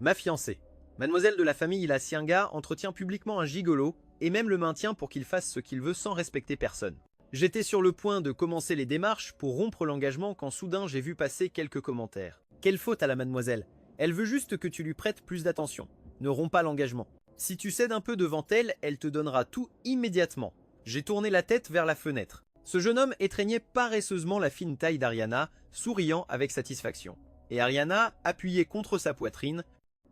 Ma fiancée. Mademoiselle de la famille La Cienga entretient publiquement un gigolo et même le maintient pour qu'il fasse ce qu'il veut sans respecter personne. J'étais sur le point de commencer les démarches pour rompre l'engagement quand soudain j'ai vu passer quelques commentaires. Quelle faute à la mademoiselle. Elle veut juste que tu lui prêtes plus d'attention. Ne romps pas l'engagement. Si tu cèdes un peu devant elle, elle te donnera tout immédiatement. J'ai tourné la tête vers la fenêtre. Ce jeune homme étreignait paresseusement la fine taille d'Ariana, souriant avec satisfaction. Et Ariana, appuyée contre sa poitrine,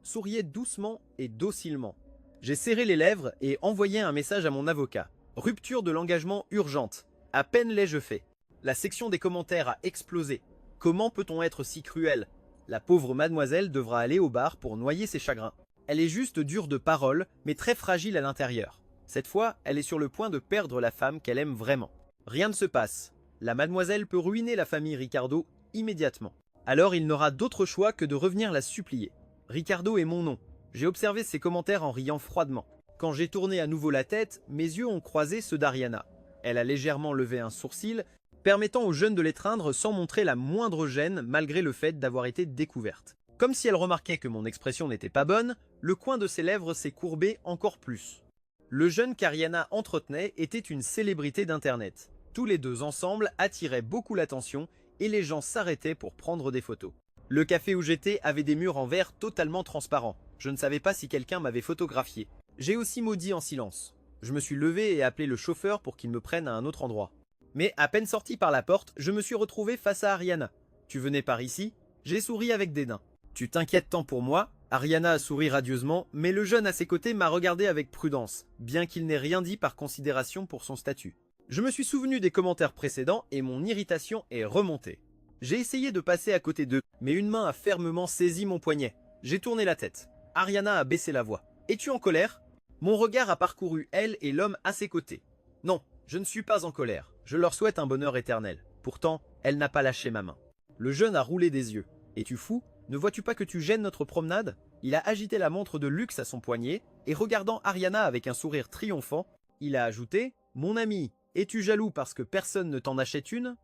souriait doucement et docilement. J'ai serré les lèvres et envoyé un message à mon avocat. Rupture de l'engagement urgente. À peine l'ai-je fait. La section des commentaires a explosé. Comment peut-on être si cruel? La pauvre mademoiselle devra aller au bar pour noyer ses chagrins. Elle est juste dure de parole, mais très fragile à l'intérieur. Cette fois, elle est sur le point de perdre la femme qu'elle aime vraiment. Rien ne se passe. La mademoiselle peut ruiner la famille Ricardo immédiatement. Alors il n'aura d'autre choix que de revenir la supplier. Ricardo est mon nom. J'ai observé ses commentaires en riant froidement. Quand j'ai tourné à nouveau la tête, mes yeux ont croisé ceux d'Ariana. Elle a légèrement levé un sourcil, permettant au jeune de l'étreindre sans montrer la moindre gêne malgré le fait d'avoir été découverte. Comme si elle remarquait que mon expression n'était pas bonne, le coin de ses lèvres s'est courbé encore plus. Le jeune qu'Ariana entretenait était une célébrité d'internet. Tous les deux ensemble attiraient beaucoup l'attention et les gens s'arrêtaient pour prendre des photos. Le café où j'étais avait des murs en verre totalement transparents. Je ne savais pas si quelqu'un m'avait photographié. J'ai aussi maudit en silence. Je me suis levé et appelé le chauffeur pour qu'il me prenne à un autre endroit. Mais à peine sorti par la porte, je me suis retrouvé face à Ariana. « Tu venais par ici ?» J'ai souri avec dédain. « Tu t'inquiètes tant pour moi ?» Ariana a souri radieusement, mais le jeune à ses côtés m'a regardé avec prudence, bien qu'il n'ait rien dit par considération pour son statut. Je me suis souvenu des commentaires précédents et mon irritation est remontée. J'ai essayé de passer à côté d'eux, mais une main a fermement saisi mon poignet. J'ai tourné la tête. Ariana a baissé la voix. « Es-tu en colère ?» Mon regard a parcouru elle et l'homme à ses côtés. Non, je ne suis pas en colère. Je leur souhaite un bonheur éternel. Pourtant, elle n'a pas lâché ma main. Le jeune a roulé des yeux. « Es-tu fou? Ne vois-tu pas que tu gênes notre promenade ?» Il a agité la montre de luxe à son poignet et regardant Ariana avec un sourire triomphant, il a ajouté « Mon ami, es-tu jaloux parce que personne ne t'en achète une ?»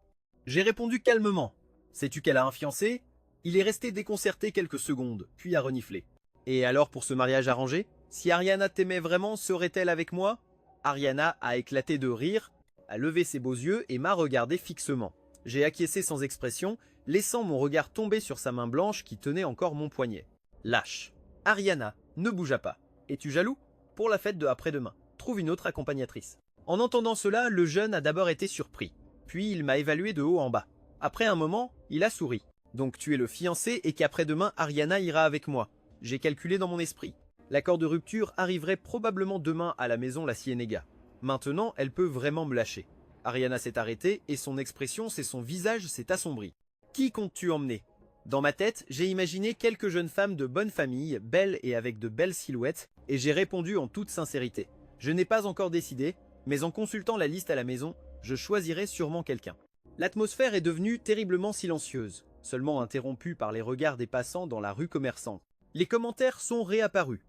J'ai répondu calmement. « Sais-tu qu'elle a un fiancé ?» Il est resté déconcerté quelques secondes, puis a reniflé. « Et alors pour ce mariage arrangé? Si Ariana t'aimait vraiment, serait-elle avec moi ?» Ariana a éclaté de rire, a levé ses beaux yeux et m'a regardé fixement. J'ai acquiescé sans expression, laissant mon regard tomber sur sa main blanche qui tenait encore mon poignet. Lâche. Ariana ne bougea pas. Es-tu jaloux? Pour la fête de après-demain. Trouve une autre accompagnatrice. En entendant cela, le jeune a d'abord été surpris. Puis il m'a évalué de haut en bas. Après un moment, il a souri. Donc tu es le fiancé et qu'après-demain Ariana ira avec moi. J'ai calculé dans mon esprit. L'accord de rupture arriverait probablement demain à la maison La Cienega. Maintenant, elle peut vraiment me lâcher. Ariana s'est arrêtée et son expression, c'est son visage s'est assombri. Qui comptes-tu emmener? Dans ma tête, j'ai imaginé quelques jeunes femmes de bonne famille, belles et avec de belles silhouettes, et j'ai répondu en toute sincérité. Je n'ai pas encore décidé, mais en consultant la liste à la maison, je choisirai sûrement quelqu'un. L'atmosphère est devenue terriblement silencieuse, seulement interrompue par les regards des passants dans la rue commerçante. Les commentaires sont réapparus.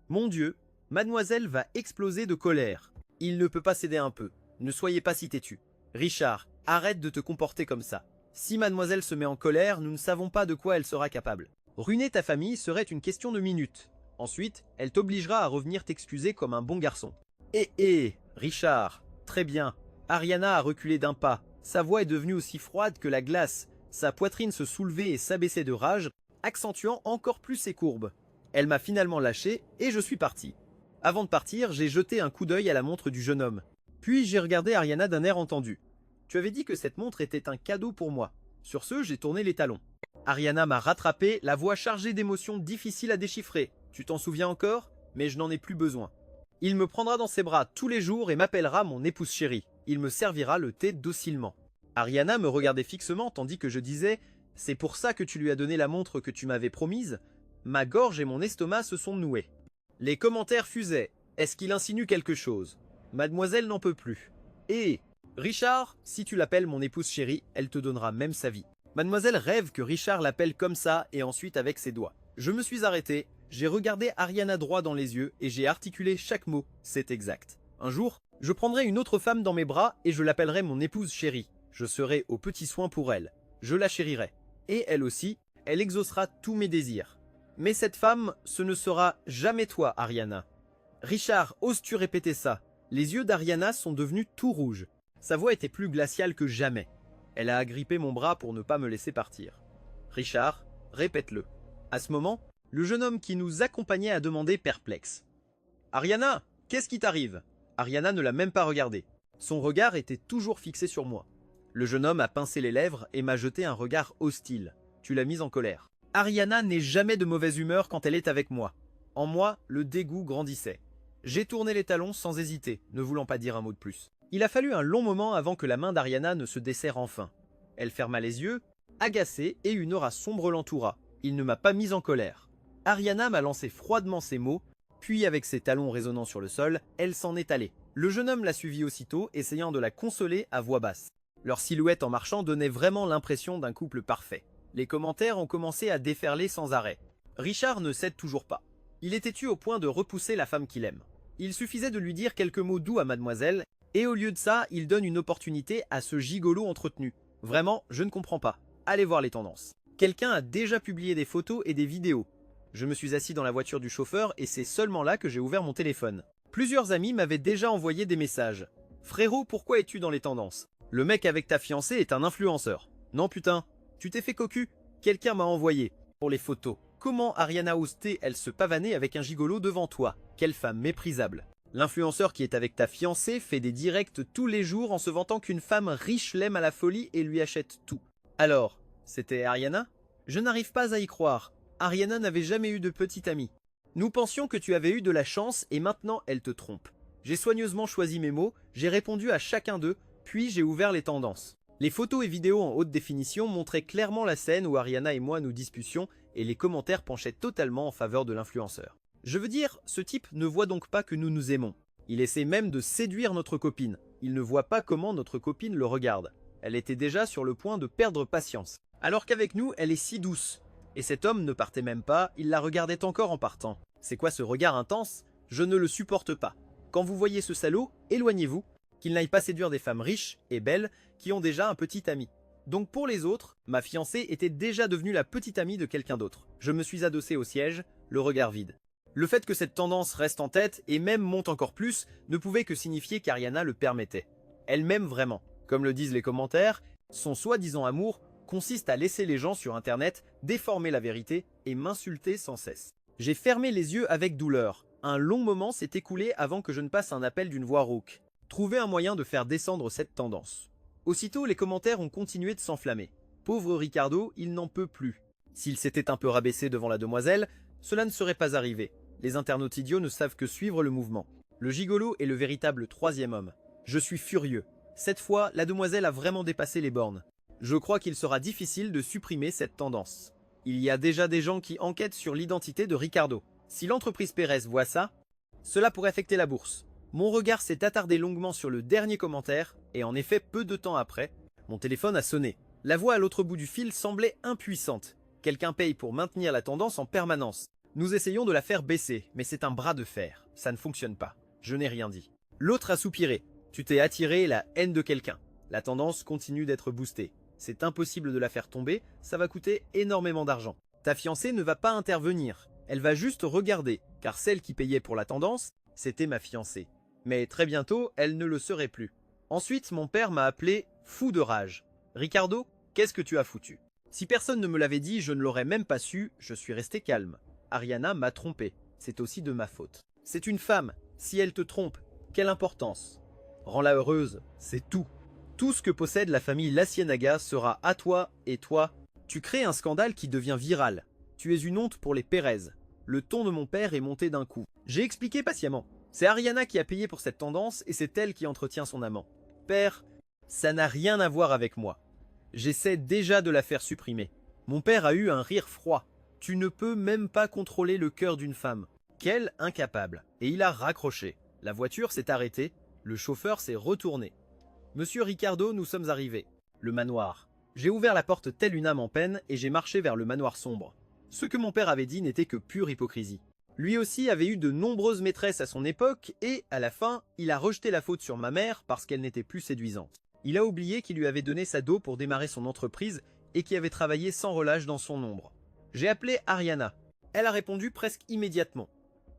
Mon Dieu, mademoiselle va exploser de colère. Il ne peut pas céder un peu. Ne soyez pas si têtu. Richard, arrête de te comporter comme ça. Si mademoiselle se met en colère, nous ne savons pas de quoi elle sera capable. Ruiner ta famille serait une question de minutes. Ensuite, elle t'obligera à revenir t'excuser comme un bon garçon. Richard, très bien. Ariana a reculé d'un pas. Sa voix est devenue aussi froide que la glace. Sa poitrine se soulevait et s'abaissait de rage, accentuant encore plus ses courbes. Elle m'a finalement lâché et je suis parti. Avant de partir, j'ai jeté un coup d'œil à la montre du jeune homme. Puis j'ai regardé Ariana d'un air entendu. Tu avais dit que cette montre était un cadeau pour moi. Sur ce, j'ai tourné les talons. Ariana m'a rattrapé, la voix chargée d'émotions difficiles à déchiffrer. Tu t'en souviens encore? Mais je n'en ai plus besoin. Il me prendra dans ses bras tous les jours et m'appellera mon épouse chérie. Il me servira le thé docilement. Ariana me regardait fixement tandis que je disais « C'est pour ça que tu lui as donné la montre que tu m'avais promise ?» Ma gorge et mon estomac se sont noués. Les commentaires fusaient. Est-ce qu'il insinue quelque chose? Mademoiselle n'en peut plus. Richard, si tu l'appelles mon épouse chérie, elle te donnera même sa vie. Mademoiselle rêve que Richard l'appelle comme ça et ensuite avec ses doigts. Je me suis arrêté, j'ai regardé Ariana droit dans les yeux et j'ai articulé chaque mot, c'est exact. Un jour, je prendrai une autre femme dans mes bras et je l'appellerai mon épouse chérie. Je serai aux petits soins pour elle. Je la chérirai. Et elle aussi, elle exaucera tous mes désirs. Mais cette femme, ce ne sera jamais toi, Ariana. Richard, oses-tu répéter ça? Les yeux d'Ariana sont devenus tout rouges. Sa voix était plus glaciale que jamais. Elle a agrippé mon bras pour ne pas me laisser partir. Richard, répète-le. À ce moment, le jeune homme qui nous accompagnait a demandé perplexe. Ariana, qu'est-ce qui t'arrive? Ariana ne l'a même pas regardé. Son regard était toujours fixé sur moi. Le jeune homme a pincé les lèvres et m'a jeté un regard hostile. Tu l'as mise en colère. Ariana n'est jamais de mauvaise humeur quand elle est avec moi. En moi, le dégoût grandissait. J'ai tourné les talons sans hésiter, ne voulant pas dire un mot de plus. Il a fallu un long moment avant que la main d'Ariana ne se desserre enfin. Elle ferma les yeux, agacée, et une aura sombre l'entoura. Il ne m'a pas mise en colère. Ariana m'a lancé froidement ces mots, puis avec ses talons résonnant sur le sol, elle s'en est allée. Le jeune homme l'a suivie aussitôt, essayant de la consoler à voix basse. Leur silhouette en marchant donnait vraiment l'impression d'un couple parfait. Les commentaires ont commencé à déferler sans arrêt. Richard ne cède toujours pas. Il est têtu au point de repousser la femme qu'il aime. Il suffisait de lui dire quelques mots doux à mademoiselle, et au lieu de ça, il donne une opportunité à ce gigolo entretenu. Vraiment, je ne comprends pas. Allez voir les tendances. Quelqu'un a déjà publié des photos et des vidéos. Je me suis assis dans la voiture du chauffeur et c'est seulement là que j'ai ouvert mon téléphone. Plusieurs amis m'avaient déjà envoyé des messages. Frérot, pourquoi es-tu dans les tendances? Le mec avec ta fiancée est un influenceur. Non putain, tu t'es fait cocu? Quelqu'un m'a envoyé. Pour les photos. Comment Ariana Osté, elle se pavanait avec un gigolo devant toi? Quelle femme méprisable. L'influenceur qui est avec ta fiancée fait des directs tous les jours en se vantant qu'une femme riche l'aime à la folie et lui achète tout. Alors, c'était Ariana? Je n'arrive pas à y croire. Ariana n'avait jamais eu de petite amie. Nous pensions que tu avais eu de la chance et maintenant elle te trompe. J'ai soigneusement choisi mes mots, j'ai répondu à chacun d'eux, puis j'ai ouvert les tendances. Les photos et vidéos en haute définition montraient clairement la scène où Ariana et moi nous disputions et les commentaires penchaient totalement en faveur de l'influenceur. Je veux dire, ce type ne voit donc pas que nous nous aimons. Il essaie même de séduire notre copine. Il ne voit pas comment notre copine le regarde. Elle était déjà sur le point de perdre patience. Alors qu'avec nous, elle est si douce. Et cet homme ne partait même pas, il la regardait encore en partant. C'est quoi ce regard intense? Je ne le supporte pas. Quand vous voyez ce salaud, éloignez-vous, qu'il n'aille pas séduire des femmes riches et belles qui ont déjà un petit ami. Donc pour les autres, ma fiancée était déjà devenue la petite amie de quelqu'un d'autre. Je me suis adossé au siège, le regard vide. Le fait que cette tendance reste en tête et même monte encore plus ne pouvait que signifier qu'Ariana le permettait. Elle m'aime vraiment. Comme le disent les commentaires, son soi-disant amour consiste à laisser les gens sur internet déformer la vérité et m'insulter sans cesse. J'ai fermé les yeux avec douleur. Un long moment s'est écoulé avant que je ne passe un appel d'une voix rauque. Trouver un moyen de faire descendre cette tendance. Aussitôt, les commentaires ont continué de s'enflammer. Pauvre Ricardo, il n'en peut plus. S'il s'était un peu rabaissé devant la demoiselle, cela ne serait pas arrivé. Les internautes idiots ne savent que suivre le mouvement. Le gigolo est le véritable troisième homme. Je suis furieux. Cette fois, la demoiselle a vraiment dépassé les bornes. Je crois qu'il sera difficile de supprimer cette tendance. Il y a déjà des gens qui enquêtent sur l'identité de Ricardo. Si l'entreprise Pérez voit ça, cela pourrait affecter la bourse. Mon regard s'est attardé longuement sur le dernier commentaire, et en effet, peu de temps après, mon téléphone a sonné. La voix à l'autre bout du fil semblait impuissante. Quelqu'un paye pour maintenir la tendance en permanence. Nous essayons de la faire baisser, mais c'est un bras de fer. Ça ne fonctionne pas. Je n'ai rien dit. L'autre a soupiré. Tu t'es attiré la haine de quelqu'un. La tendance continue d'être boostée. C'est impossible de la faire tomber, ça va coûter énormément d'argent. Ta fiancée ne va pas intervenir. Elle va juste regarder, car celle qui payait pour la tendance, c'était ma fiancée. Mais très bientôt, elle ne le serait plus. Ensuite, mon père m'a appelé fou de rage. Ricardo, qu'est-ce que tu as foutu? Si personne ne me l'avait dit, je ne l'aurais même pas su, je suis resté calme. Ariana m'a trompé, c'est aussi de ma faute. C'est une femme, si elle te trompe, quelle importance? Rends-la heureuse, c'est tout. Tout ce que possède la famille Laciennaga sera à toi et toi. Tu crées un scandale qui devient viral. Tu es une honte pour les Pérez. Le ton de mon père est monté d'un coup. J'ai expliqué patiemment. C'est Ariana qui a payé pour cette tendance et c'est elle qui entretient son amant. Père, ça n'a rien à voir avec moi. J'essaie déjà de la faire supprimer. Mon père a eu un rire froid. Tu ne peux même pas contrôler le cœur d'une femme. Quel incapable. Et il a raccroché. La voiture s'est arrêtée. Le chauffeur s'est retourné. Monsieur Ricardo, nous sommes arrivés. Le manoir. J'ai ouvert la porte telle une âme en peine et j'ai marché vers le manoir sombre. Ce que mon père avait dit n'était que pure hypocrisie. Lui aussi avait eu de nombreuses maîtresses à son époque et, à la fin, il a rejeté la faute sur ma mère parce qu'elle n'était plus séduisante. Il a oublié qu'il lui avait donné sa dot pour démarrer son entreprise et qui avait travaillé sans relâche dans son ombre. J'ai appelé Ariana. Elle a répondu presque immédiatement.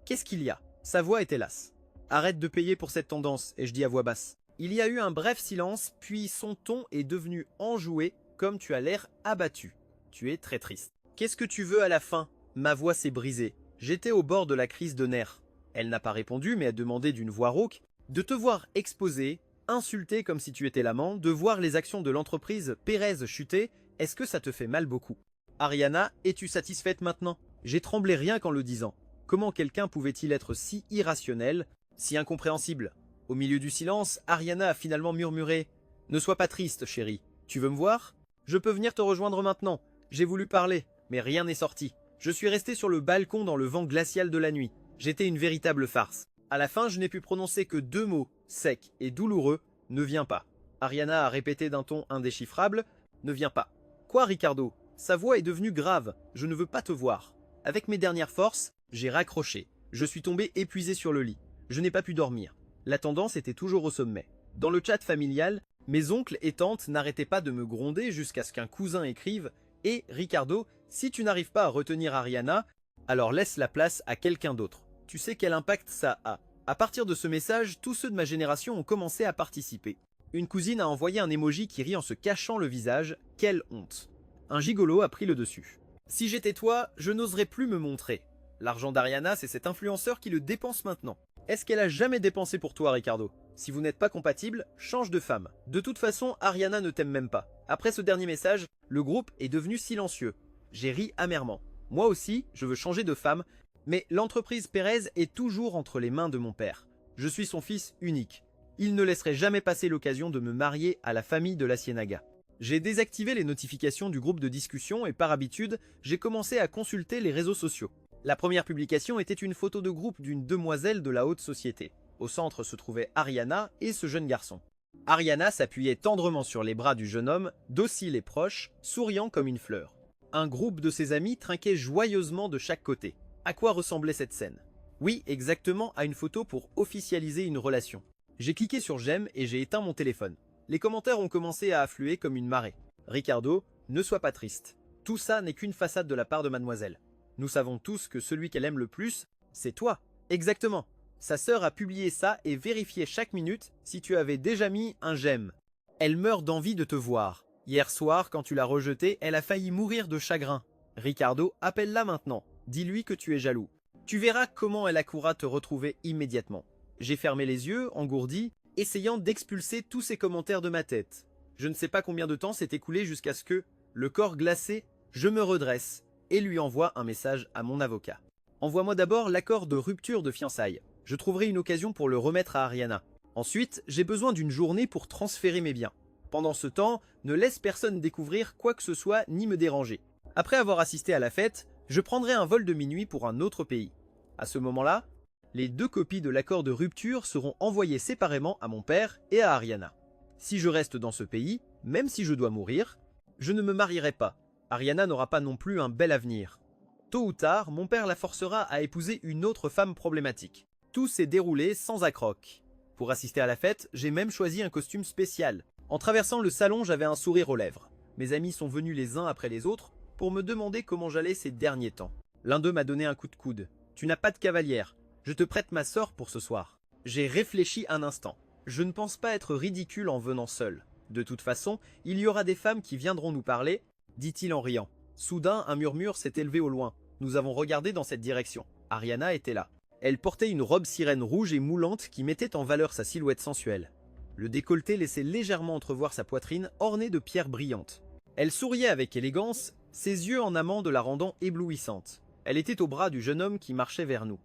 Qu'est-ce qu'il y a? Sa voix était lasse. Arrête de payer pour cette tendance, ai-je dit à voix basse. Il y a eu un bref silence, puis son ton est devenu enjoué, comme tu as l'air abattu. Tu es très triste. Qu'est-ce que tu veux à la fin? Ma voix s'est brisée. J'étais au bord de la crise de nerfs. Elle n'a pas répondu, mais a demandé d'une voix rauque de te voir exposé, insulté comme si tu étais l'amant, de voir les actions de l'entreprise Pérez chuter. Est-ce que ça te fait mal beaucoup? Ariana, es-tu satisfaite maintenant? J'ai tremblé rien qu'en le disant. Comment quelqu'un pouvait-il être si irrationnel, si incompréhensible? Au milieu du silence, Ariana a finalement murmuré « Ne sois pas triste, chérie. Tu veux me voir? Je peux venir te rejoindre maintenant. J'ai voulu parler, mais rien n'est sorti. Je suis resté sur le balcon dans le vent glacial de la nuit. J'étais une véritable farce. À la fin, je n'ai pu prononcer que 2 mots, secs et douloureux, ne viens pas. » Ariana a répété d'un ton indéchiffrable « Ne viens pas. » Quoi, Ricardo? Sa voix est devenue grave. Je ne veux pas te voir. Avec mes dernières forces, j'ai raccroché. Je suis tombé épuisé sur le lit. Je n'ai pas pu dormir. La tendance était toujours au sommet. Dans le chat familial, mes oncles et tantes n'arrêtaient pas de me gronder jusqu'à ce qu'un cousin écrive « Et, Ricardo, si tu n'arrives pas à retenir Ariana, alors laisse la place à quelqu'un d'autre. Tu sais quel impact ça a. » À partir de ce message, tous ceux de ma génération ont commencé à participer. Une cousine a envoyé un emoji qui rit en se cachant le visage. Quelle honte. Un gigolo a pris le dessus. Si j'étais toi, je n'oserais plus me montrer. L'argent d'Ariana, c'est cet influenceur qui le dépense maintenant. Est-ce qu'elle a jamais dépensé pour toi, Ricardo? Si vous n'êtes pas compatible, change de femme. De toute façon, Ariana ne t'aime même pas. Après ce dernier message, le groupe est devenu silencieux. J'ai ri amèrement. Moi aussi, je veux changer de femme, mais l'entreprise Pérez est toujours entre les mains de mon père. Je suis son fils unique. Il ne laisserait jamais passer l'occasion de me marier à la famille de la Ciénaga. J'ai désactivé les notifications du groupe de discussion et par habitude, j'ai commencé à consulter les réseaux sociaux. La première publication était une photo de groupe d'une demoiselle de la haute société. Au centre se trouvait Ariana et ce jeune garçon. Ariana s'appuyait tendrement sur les bras du jeune homme, docile et proche, souriant comme une fleur. Un groupe de ses amis trinquait joyeusement de chaque côté. À quoi ressemblait cette scène? Oui, exactement à une photo pour officialiser une relation. J'ai cliqué sur j'aime et j'ai éteint mon téléphone. Les commentaires ont commencé à affluer comme une marée. Ricardo, ne sois pas triste. Tout ça n'est qu'une façade de la part de mademoiselle. Nous savons tous que celui qu'elle aime le plus, c'est toi. Exactement. Sa sœur a publié ça et vérifié chaque minute si tu avais déjà mis un j'aime. Elle meurt d'envie de te voir. Hier soir, quand tu l'as rejetée, elle a failli mourir de chagrin. Ricardo, appelle-la maintenant. Dis-lui que tu es jaloux. Tu verras comment elle accourra te retrouver immédiatement. J'ai fermé les yeux, engourdi, essayant d'expulser tous ces commentaires de ma tête. Je ne sais pas combien de temps s'est écoulé jusqu'à ce que, le corps glacé, je me redresse et lui envoie un message à mon avocat. Envoie-moi d'abord l'accord de rupture de fiançailles. Je trouverai une occasion pour le remettre à Ariana. Ensuite, j'ai besoin d'une journée pour transférer mes biens. Pendant ce temps, ne laisse personne découvrir quoi que ce soit ni me déranger. Après avoir assisté à la fête, je prendrai un vol de minuit pour un autre pays. À ce moment-là, les 2 copies de l'accord de rupture seront envoyées séparément à mon père et à Ariana. Si je reste dans ce pays, même si je dois mourir, je ne me marierai pas. Ariana n'aura pas non plus un bel avenir. Tôt ou tard, mon père la forcera à épouser une autre femme problématique. Tout s'est déroulé sans accroc. Pour assister à la fête, j'ai même choisi un costume spécial. En traversant le salon, j'avais un sourire aux lèvres. Mes amis sont venus les uns après les autres pour me demander comment j'allais ces derniers temps. L'un d'eux m'a donné un coup de coude. « Tu n'as pas de cavalière. Je te prête ma sœur pour ce soir. » J'ai réfléchi un instant. Je ne pense pas être ridicule en venant seul. De toute façon, il y aura des femmes qui viendront nous parler, dit-il en riant. Soudain, un murmure s'est élevé au loin. Nous avons regardé dans cette direction. Ariana était là. Elle portait une robe sirène rouge et moulante qui mettait en valeur sa silhouette sensuelle. Le décolleté laissait légèrement entrevoir sa poitrine ornée de pierres brillantes. Elle souriait avec élégance, ses yeux en amande la rendant éblouissante. Elle était au bras du jeune homme qui marchait vers nous.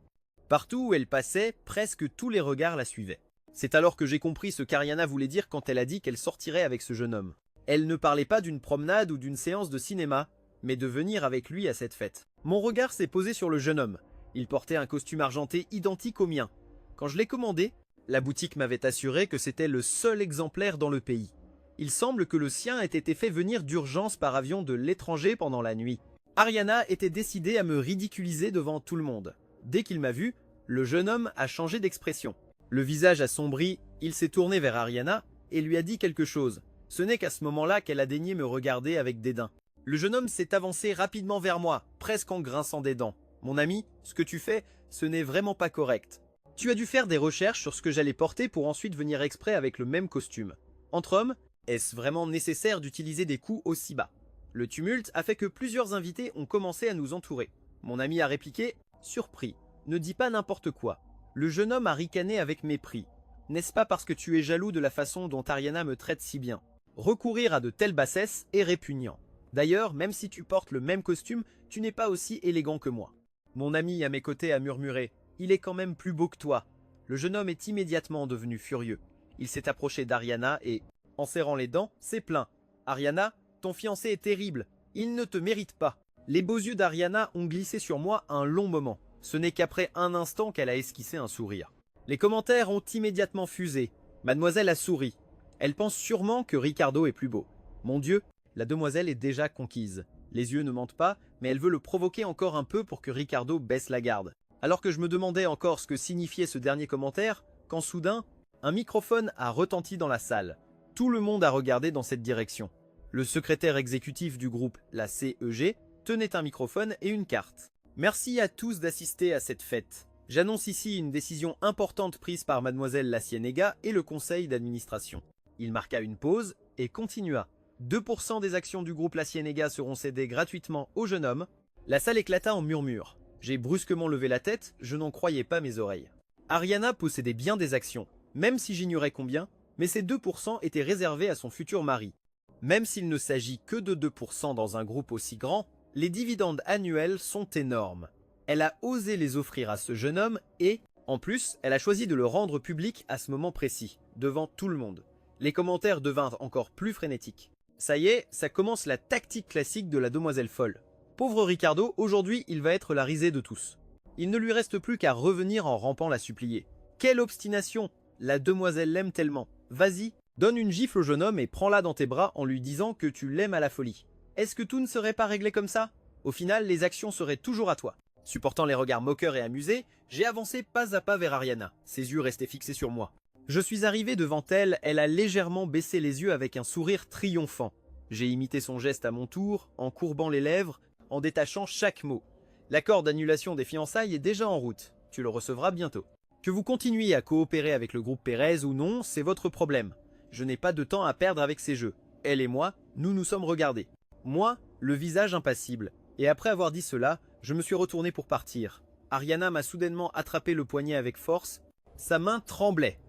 Partout où elle passait, presque tous les regards la suivaient. C'est alors que j'ai compris ce qu'Ariana voulait dire quand elle a dit qu'elle sortirait avec ce jeune homme. Elle ne parlait pas d'une promenade ou d'une séance de cinéma, mais de venir avec lui à cette fête. Mon regard s'est posé sur le jeune homme. Il portait un costume argenté identique au mien. Quand je l'ai commandé, la boutique m'avait assuré que c'était le seul exemplaire dans le pays. Il semble que le sien ait été fait venir d'urgence par avion de l'étranger pendant la nuit. Ariana était décidée à me ridiculiser devant tout le monde. Dès qu'il m'a vu, le jeune homme a changé d'expression. Le visage assombri, il s'est tourné vers Ariana et lui a dit quelque chose. Ce n'est qu'à ce moment-là qu'elle a daigné me regarder avec dédain. Le jeune homme s'est avancé rapidement vers moi, presque en grinçant des dents. Mon ami, ce que tu fais, ce n'est vraiment pas correct. Tu as dû faire des recherches sur ce que j'allais porter pour ensuite venir exprès avec le même costume. Entre hommes, est-ce vraiment nécessaire d'utiliser des coups aussi bas? Le tumulte a fait que plusieurs invités ont commencé à nous entourer. Mon ami a répliqué, surpris. Ne dis pas n'importe quoi. Le jeune homme a ricané avec mépris. N'est-ce pas parce que tu es jaloux de la façon dont Ariana me traite si bien? Recourir à de telles bassesses est répugnant. D'ailleurs, même si tu portes le même costume, tu n'es pas aussi élégant que moi. Mon ami à mes côtés a murmuré, il est quand même plus beau que toi. Le jeune homme est immédiatement devenu furieux. Il s'est approché d'Ariana et, en serrant les dents, s'est plaint. Ariana, ton fiancé est terrible. Il ne te mérite pas. Les beaux yeux d'Ariana ont glissé sur moi un long moment. Ce n'est qu'après un instant qu'elle a esquissé un sourire. Les commentaires ont immédiatement fusé. Mademoiselle a souri. Elle pense sûrement que Ricardo est plus beau. Mon Dieu, la demoiselle est déjà conquise. Les yeux ne mentent pas, mais elle veut le provoquer encore un peu pour que Ricardo baisse la garde. Alors que je me demandais encore ce que signifiait ce dernier commentaire, quand soudain, un microphone a retenti dans la salle. Tout le monde a regardé dans cette direction. Le secrétaire exécutif du groupe, la CEG, tenait un microphone et une carte. Merci à tous d'assister à cette fête. J'annonce ici une décision importante prise par mademoiselle La Ciénega et le conseil d'administration. Il marqua une pause et continua. 2% des actions du groupe La Ciénega seront cédées gratuitement au jeune homme. La salle éclata en murmures. J'ai brusquement levé la tête, je n'en croyais pas mes oreilles. Ariana possédait bien des actions, même si j'ignorais combien, mais ces 2% étaient réservés à son futur mari. Même s'il ne s'agit que de 2% dans un groupe aussi grand, les dividendes annuels sont énormes. Elle a osé les offrir à ce jeune homme et, en plus, elle a choisi de le rendre public à ce moment précis, devant tout le monde. Les commentaires devinrent encore plus frénétiques. Ça y est, ça commence la tactique classique de la demoiselle folle. Pauvre Ricardo, aujourd'hui il va être la risée de tous. Il ne lui reste plus qu'à revenir en rampant la supplier. Quelle obstination! La demoiselle l'aime tellement. Vas-y, donne une gifle au jeune homme et prends-la dans tes bras en lui disant que tu l'aimes à la folie. Est-ce que tout ne serait pas réglé comme ça? Au final, les actions seraient toujours à toi. Supportant les regards moqueurs et amusés, j'ai avancé pas à pas vers Ariana. Ses yeux restaient fixés sur moi. Je suis arrivé devant elle, elle a légèrement baissé les yeux avec un sourire triomphant. J'ai imité son geste à mon tour, en courbant les lèvres, en détachant chaque mot. L'accord d'annulation des fiançailles est déjà en route. Tu le recevras bientôt. Que vous continuiez à coopérer avec le groupe Pérez ou non, c'est votre problème. Je n'ai pas de temps à perdre avec ces jeux. Elle et moi, nous nous sommes regardés. Moi, le visage impassible. Et après avoir dit cela, je me suis retourné pour partir. Ariana m'a soudainement attrapé le poignet avec force. Sa main tremblait.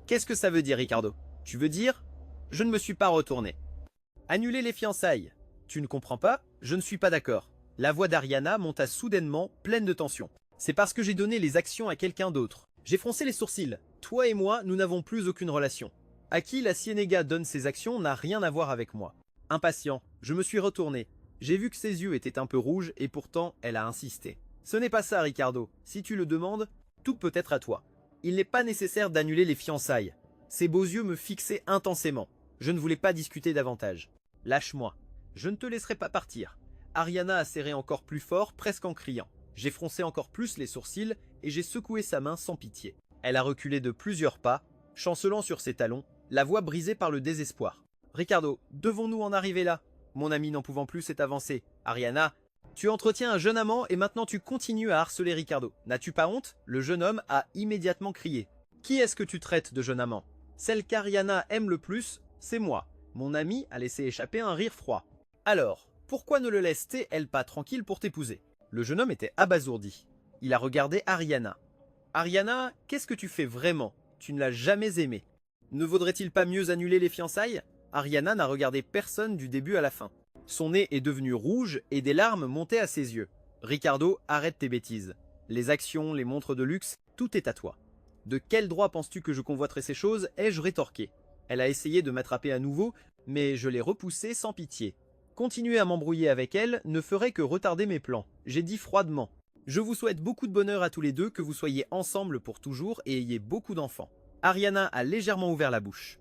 Qu'est-ce que ça veut dire, Ricardo? Tu veux dire? Je ne me suis pas retourné. Annuler les fiançailles. Tu ne comprends pas? Je ne suis pas d'accord. La voix d'Ariana monta soudainement, pleine de tension. C'est parce que j'ai donné les actions à quelqu'un d'autre. J'ai froncé les sourcils. Toi et moi, nous n'avons plus aucune relation. À qui la Ciénega donne ses actions n'a rien à voir avec moi. Impatient, je me suis retourné. J'ai vu que ses yeux étaient un peu rouges et pourtant elle a insisté. Ce n'est pas ça, Ricardo. Si tu le demandes, tout peut être à toi. Il n'est pas nécessaire d'annuler les fiançailles. Ses beaux yeux me fixaient intensément. Je ne voulais pas discuter davantage. Lâche-moi. Je ne te laisserai pas partir. Ariana a serré encore plus fort, presque en criant. J'ai froncé encore plus les sourcils et j'ai secoué sa main sans pitié. Elle a reculé de plusieurs pas, chancelant sur ses talons, la voix brisée par le désespoir. Ricardo, devons-nous en arriver là? Mon ami n'en pouvant plus s'est avancé. Ariana, tu entretiens un jeune amant et maintenant tu continues à harceler Ricardo. N'as-tu pas honte? Le jeune homme a immédiatement crié. Qui est-ce que tu traites de jeune amant? Celle qu'Ariana aime le plus, c'est moi. Mon ami a laissé échapper un rire froid. Alors, pourquoi ne le laisse-t-elle pas tranquille pour t'épouser? Le jeune homme était abasourdi. Il a regardé Ariana. Ariana, qu'est-ce que tu fais vraiment? Tu ne l'as jamais aimé. Ne vaudrait-il pas mieux annuler les fiançailles? Ariana n'a regardé personne du début à la fin. Son nez est devenu rouge et des larmes montaient à ses yeux. Ricardo, arrête tes bêtises. Les actions, les montres de luxe, tout est à toi. De quel droit penses-tu que je convoiterais ces choses? Ai-je rétorqué. Elle a essayé de m'attraper à nouveau, mais je l'ai repoussée sans pitié. Continuer à m'embrouiller avec elle ne ferait que retarder mes plans. J'ai dit froidement. Je vous souhaite beaucoup de bonheur à tous les deux, que vous soyez ensemble pour toujours et ayez beaucoup d'enfants. Ariana a légèrement ouvert la bouche.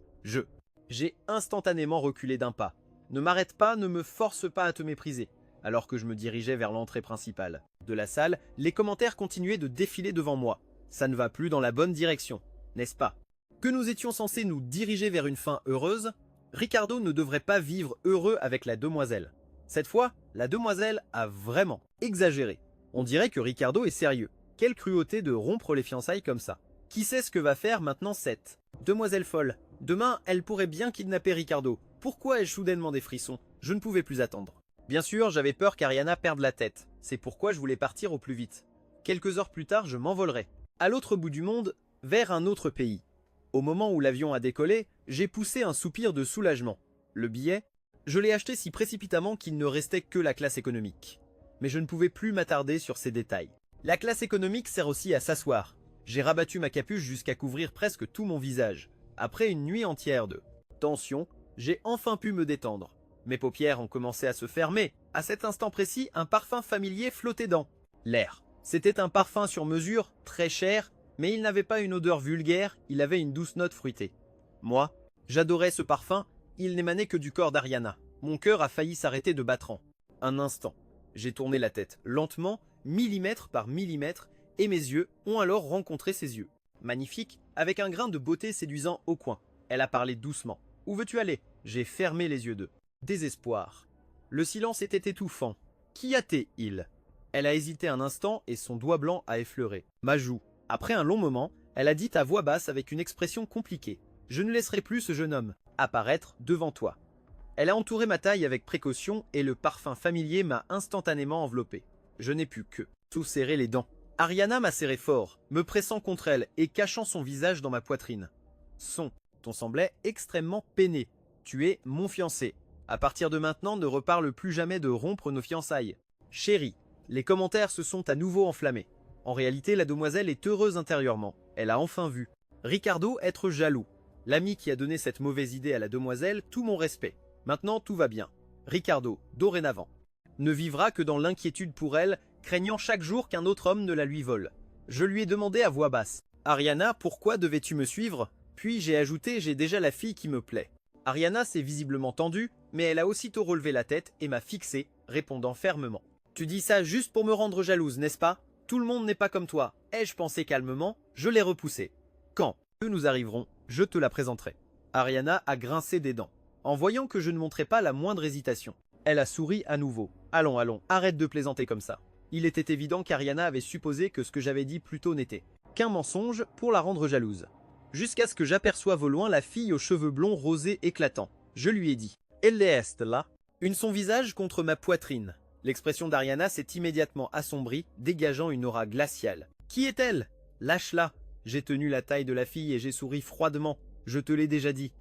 J'ai instantanément reculé d'un pas. Ne m'arrête pas, ne me force pas à te mépriser. Alors que je me dirigeais vers l'entrée principale de la salle, les commentaires continuaient de défiler devant moi. Ça ne va plus dans la bonne direction, n'est-ce pas? Que nous étions censés nous diriger vers une fin heureuse, Ricardo ne devrait pas vivre heureux avec la demoiselle. Cette fois, la demoiselle a vraiment exagéré. On dirait que Ricardo est sérieux. Quelle cruauté de rompre les fiançailles comme ça. Qui sait ce que va faire maintenant Seth? Demoiselle folle. Demain, elle pourrait bien kidnapper Ricardo. Pourquoi ai-je soudainement des frissons? Je ne pouvais plus attendre. Bien sûr, j'avais peur qu'Ariana perde la tête. C'est pourquoi je voulais partir au plus vite. Quelques heures plus tard, je m'envolerai. À l'autre bout du monde, vers un autre pays. Au moment où l'avion a décollé, j'ai poussé un soupir de soulagement. Le billet, je l'ai acheté si précipitamment qu'il ne restait que la classe économique. Mais je ne pouvais plus m'attarder sur ces détails. La classe économique sert aussi à s'asseoir. J'ai rabattu ma capuche jusqu'à couvrir presque tout mon visage. Après une nuit entière de tension, j'ai enfin pu me détendre. Mes paupières ont commencé à se fermer. À cet instant précis, un parfum familier flottait dans l'air. C'était un parfum sur mesure, très cher, mais il n'avait pas une odeur vulgaire, il avait une douce note fruitée. Moi, j'adorais ce parfum, il n'émanait que du corps d'Ariana. Mon cœur a failli s'arrêter de battre en un instant. J'ai tourné la tête lentement, millimètre par millimètre, et mes yeux ont alors rencontré ses yeux. Magnifique, avec un grain de beauté séduisant au coin. Elle a parlé doucement. « Où veux-tu aller » J'ai fermé les yeux de désespoir. Le silence était étouffant. « Qu'y a-t-il » Elle a hésité un instant et son doigt blanc a effleuré ma joue. Après un long moment, elle a dit à voix basse avec une expression compliquée. « Je ne laisserai plus ce jeune homme apparaître devant toi. » Elle a entouré ma taille avec précaution et le parfum familier m'a instantanément enveloppé. Je n'ai pu que tout serrer les dents. Ariana m'a serré fort, me pressant contre elle et cachant son visage dans ma poitrine. Ton semblait extrêmement peiné. Tu es mon fiancé. À partir de maintenant, ne reparle plus jamais de rompre nos fiançailles. Chérie, les commentaires se sont à nouveau enflammés. En réalité, la demoiselle est heureuse intérieurement. Elle a enfin vu Ricardo être jaloux. L'ami qui a donné cette mauvaise idée à la demoiselle, tout mon respect. Maintenant, tout va bien. Ricardo, dorénavant, ne vivra que dans l'inquiétude pour elle, craignant chaque jour qu'un autre homme ne la lui vole. Je lui ai demandé à voix basse. « Ariana, pourquoi devais-tu me suivre ?» Puis j'ai ajouté « J'ai déjà la fille qui me plaît ». Ariana s'est visiblement tendue, mais elle a aussitôt relevé la tête et m'a fixé, répondant fermement. « Tu dis ça juste pour me rendre jalouse, n'est-ce pas? Tout le monde n'est pas comme toi. » Ai-je pensé calmement, je l'ai repoussé. « Quand nous arriverons, je te la présenterai. » Ariana a grincé des dents, en voyant que je ne montrais pas la moindre hésitation. Elle a souri à nouveau. « Allons, arrête de plaisanter comme ça. » Il était évident qu'Ariana avait supposé que ce que j'avais dit plus tôt n'était qu'un mensonge pour la rendre jalouse. Jusqu'à ce que j'aperçoive au loin la fille aux cheveux blonds rosés éclatants. Je lui ai dit « Elle est là ?» Une son visage contre ma poitrine. L'expression d'Ariana s'est immédiatement assombrie, dégageant une aura glaciale. « Qui est-elle » ? « Lâche-la !» J'ai tenu la taille de la fille et j'ai souri froidement. Je te l'ai déjà dit.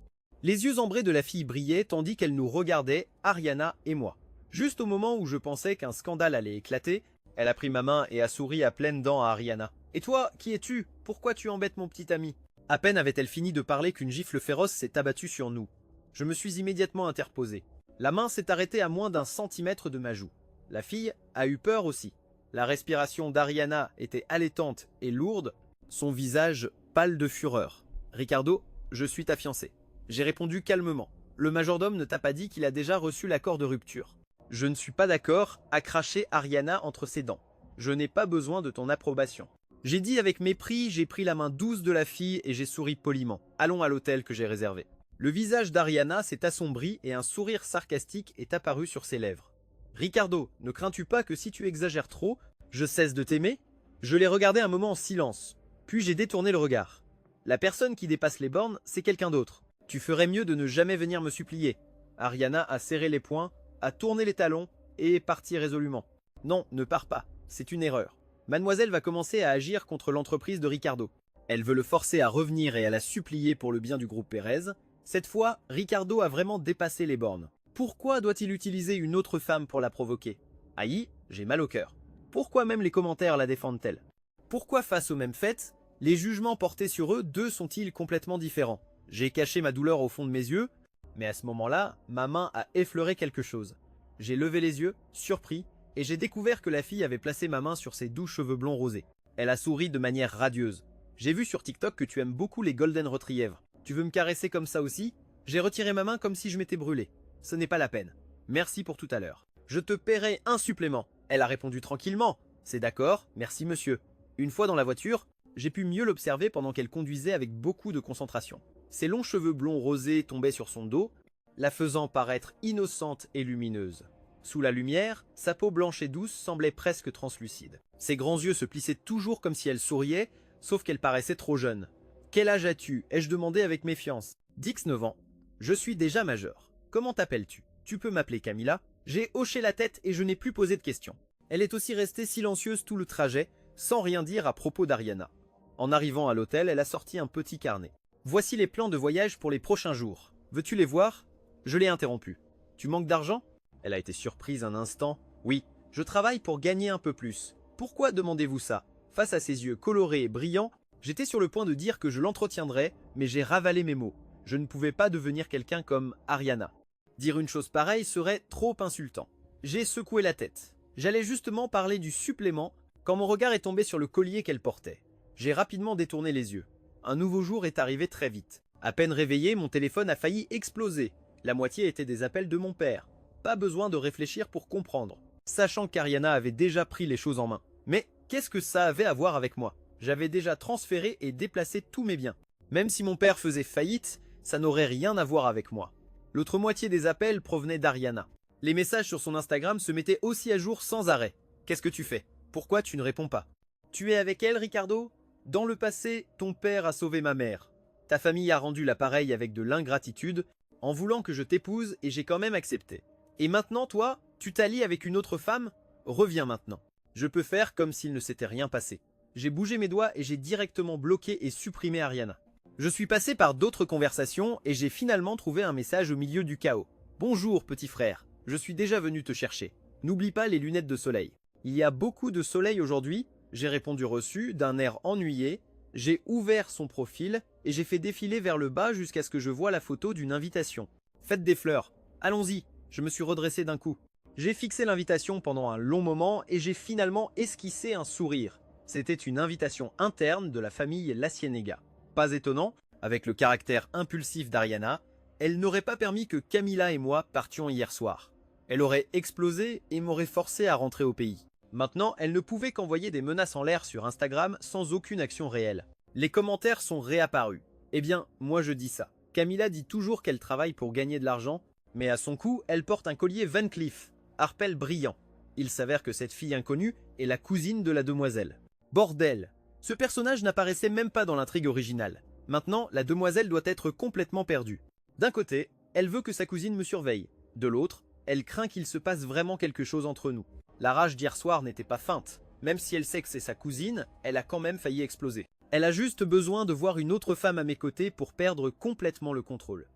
Les yeux ambrés de la fille brillaient tandis qu'elle nous regardait, Ariana et moi. Juste au moment où je pensais qu'un scandale allait éclater, elle a pris ma main et a souri à pleines dents à Ariana. « Et toi, qui es-tu? Pourquoi tu embêtes mon petit ami ?» À peine avait-elle fini de parler qu'une gifle féroce s'est abattue sur nous. Je me suis immédiatement interposé. La main s'est arrêtée à moins d'1 centimètre de ma joue. La fille a eu peur aussi. La respiration d'Ariana était allaitante et lourde, son visage pâle de fureur. « Ricardo, je suis ta fiancée. » J'ai répondu calmement. « Le majordome ne t'a pas dit qu'il a déjà reçu l'accord de rupture. » « Je ne suis pas d'accord, » a craché Ariana entre ses dents. « Je n'ai pas besoin de ton approbation. » J'ai dit avec mépris, j'ai pris la main douce de la fille et j'ai souri poliment. « Allons à l'hôtel que j'ai réservé. » Le visage d'Ariana s'est assombri et un sourire sarcastique est apparu sur ses lèvres. « Ricardo, ne crains-tu pas que si tu exagères trop, je cesse de t'aimer ?» Je l'ai regardé un moment en silence, puis j'ai détourné le regard. La personne qui dépasse les bornes, c'est quelqu'un d'autre. Tu ferais mieux de ne jamais venir me supplier. Ariana a serré les poings, a tourné les talons et est partie résolument. Non, ne pars pas, c'est une erreur. Mademoiselle va commencer à agir contre l'entreprise de Ricardo. Elle veut le forcer à revenir et à la supplier pour le bien du groupe Pérez. Cette fois, Ricardo a vraiment dépassé les bornes. Pourquoi doit-il utiliser une autre femme pour la provoquer? Aïe, j'ai mal au cœur. Pourquoi même les commentaires la défendent-elles? Pourquoi face aux mêmes faits, les jugements portés sur eux deux sont-ils complètement différents? J'ai caché ma douleur au fond de mes yeux, mais à ce moment-là, ma main a effleuré quelque chose. J'ai levé les yeux, surpris, et j'ai découvert que la fille avait placé ma main sur ses doux cheveux blonds rosés. Elle a souri de manière radieuse. J'ai vu sur TikTok que tu aimes beaucoup les Golden Retrievers. Tu veux me caresser comme ça aussi? J'ai retiré ma main comme si je m'étais brûlé. Ce n'est pas la peine. Merci pour tout à l'heure. Je te paierai un supplément. Elle a répondu tranquillement. C'est d'accord, merci monsieur. Une fois dans la voiture, j'ai pu mieux l'observer pendant qu'elle conduisait avec beaucoup de concentration. Ses longs cheveux blonds rosés tombaient sur son dos, la faisant paraître innocente et lumineuse. Sous la lumière, sa peau blanche et douce semblait presque translucide. Ses grands yeux se plissaient toujours comme si elle souriait, sauf qu'elle paraissait trop jeune. « Quel âge as-tu » ai-je demandé avec méfiance. « 19 ans. Je suis déjà majeur. Comment t'appelles-tu ? Tu peux m'appeler Camilla ?» J'ai hoché la tête et je n'ai plus posé de questions. Elle est aussi restée silencieuse tout le trajet, sans rien dire à propos d'Ariana. En arrivant à l'hôtel, elle a sorti un petit carnet. « Voici les plans de voyage pour les prochains jours. Veux-tu les voir ?» Je l'ai interrompue. « Tu manques d'argent ?» Elle a été surprise un instant. « Oui, je travaille pour gagner un peu plus. Pourquoi demandez-vous ça ?» Face à ses yeux colorés et brillants, j'étais sur le point de dire que je l'entretiendrais, mais j'ai ravalé mes mots. Je ne pouvais pas devenir quelqu'un comme Ariana. Dire une chose pareille serait trop insultant. J'ai secoué la tête. J'allais justement parler du supplément quand mon regard est tombé sur le collier qu'elle portait. J'ai rapidement détourné les yeux. Un nouveau jour est arrivé très vite. À peine réveillé, mon téléphone a failli exploser. La moitié était des appels de mon père. Pas besoin de réfléchir pour comprendre, sachant qu'Ariana avait déjà pris les choses en main. Mais qu'est-ce que ça avait à voir avec moi? J'avais déjà transféré et déplacé tous mes biens. Même si mon père faisait faillite, ça n'aurait rien à voir avec moi. L'autre moitié des appels provenait d'Ariana. Les messages sur son Instagram se mettaient aussi à jour sans arrêt. Qu'est-ce que tu fais? Pourquoi tu ne réponds pas? Tu es avec elle, Ricardo? Dans le passé, ton père a sauvé ma mère. Ta famille a rendu l'appareil avec de l'ingratitude en voulant que je t'épouse et j'ai quand même accepté. Et maintenant, toi, tu t'allies avec une autre femme? Reviens maintenant. Je peux faire comme s'il ne s'était rien passé. J'ai bougé mes doigts et j'ai directement bloqué et supprimé Ariana. Je suis passé par d'autres conversations et j'ai finalement trouvé un message au milieu du chaos. « Bonjour, petit frère. Je suis déjà venu te chercher. N'oublie pas les lunettes de soleil. Il y a beaucoup de soleil aujourd'hui. » J'ai répondu reçu d'un air ennuyé. J'ai ouvert son profil et j'ai fait défiler vers le bas jusqu'à ce que je voie la photo d'une invitation. « Faites des fleurs. Allons-y. » Je me suis redressé d'un coup. J'ai fixé l'invitation pendant un long moment et j'ai finalement esquissé un sourire. C'était une invitation interne de la famille La Ciénega. Pas étonnant, avec le caractère impulsif d'Ariana, elle n'aurait pas permis que Camilla et moi partions hier soir. Elle aurait explosé et m'aurait forcé à rentrer au pays. Maintenant, elle ne pouvait qu'envoyer des menaces en l'air sur Instagram sans aucune action réelle. Les commentaires sont réapparus. Eh bien, moi je dis ça. Camilla dit toujours qu'elle travaille pour gagner de l'argent, mais à son cou, elle porte un collier Van Cleef, arpel brillant. Il s'avère que cette fille inconnue est la cousine de la demoiselle. Bordel! Ce personnage n'apparaissait même pas dans l'intrigue originale. Maintenant, la demoiselle doit être complètement perdue. D'un côté, elle veut que sa cousine me surveille. De l'autre, elle craint qu'il se passe vraiment quelque chose entre nous. La rage d'hier soir n'était pas feinte. Même si elle sait que c'est sa cousine, elle a quand même failli exploser. Elle a juste besoin de voir une autre femme à mes côtés pour perdre complètement le contrôle.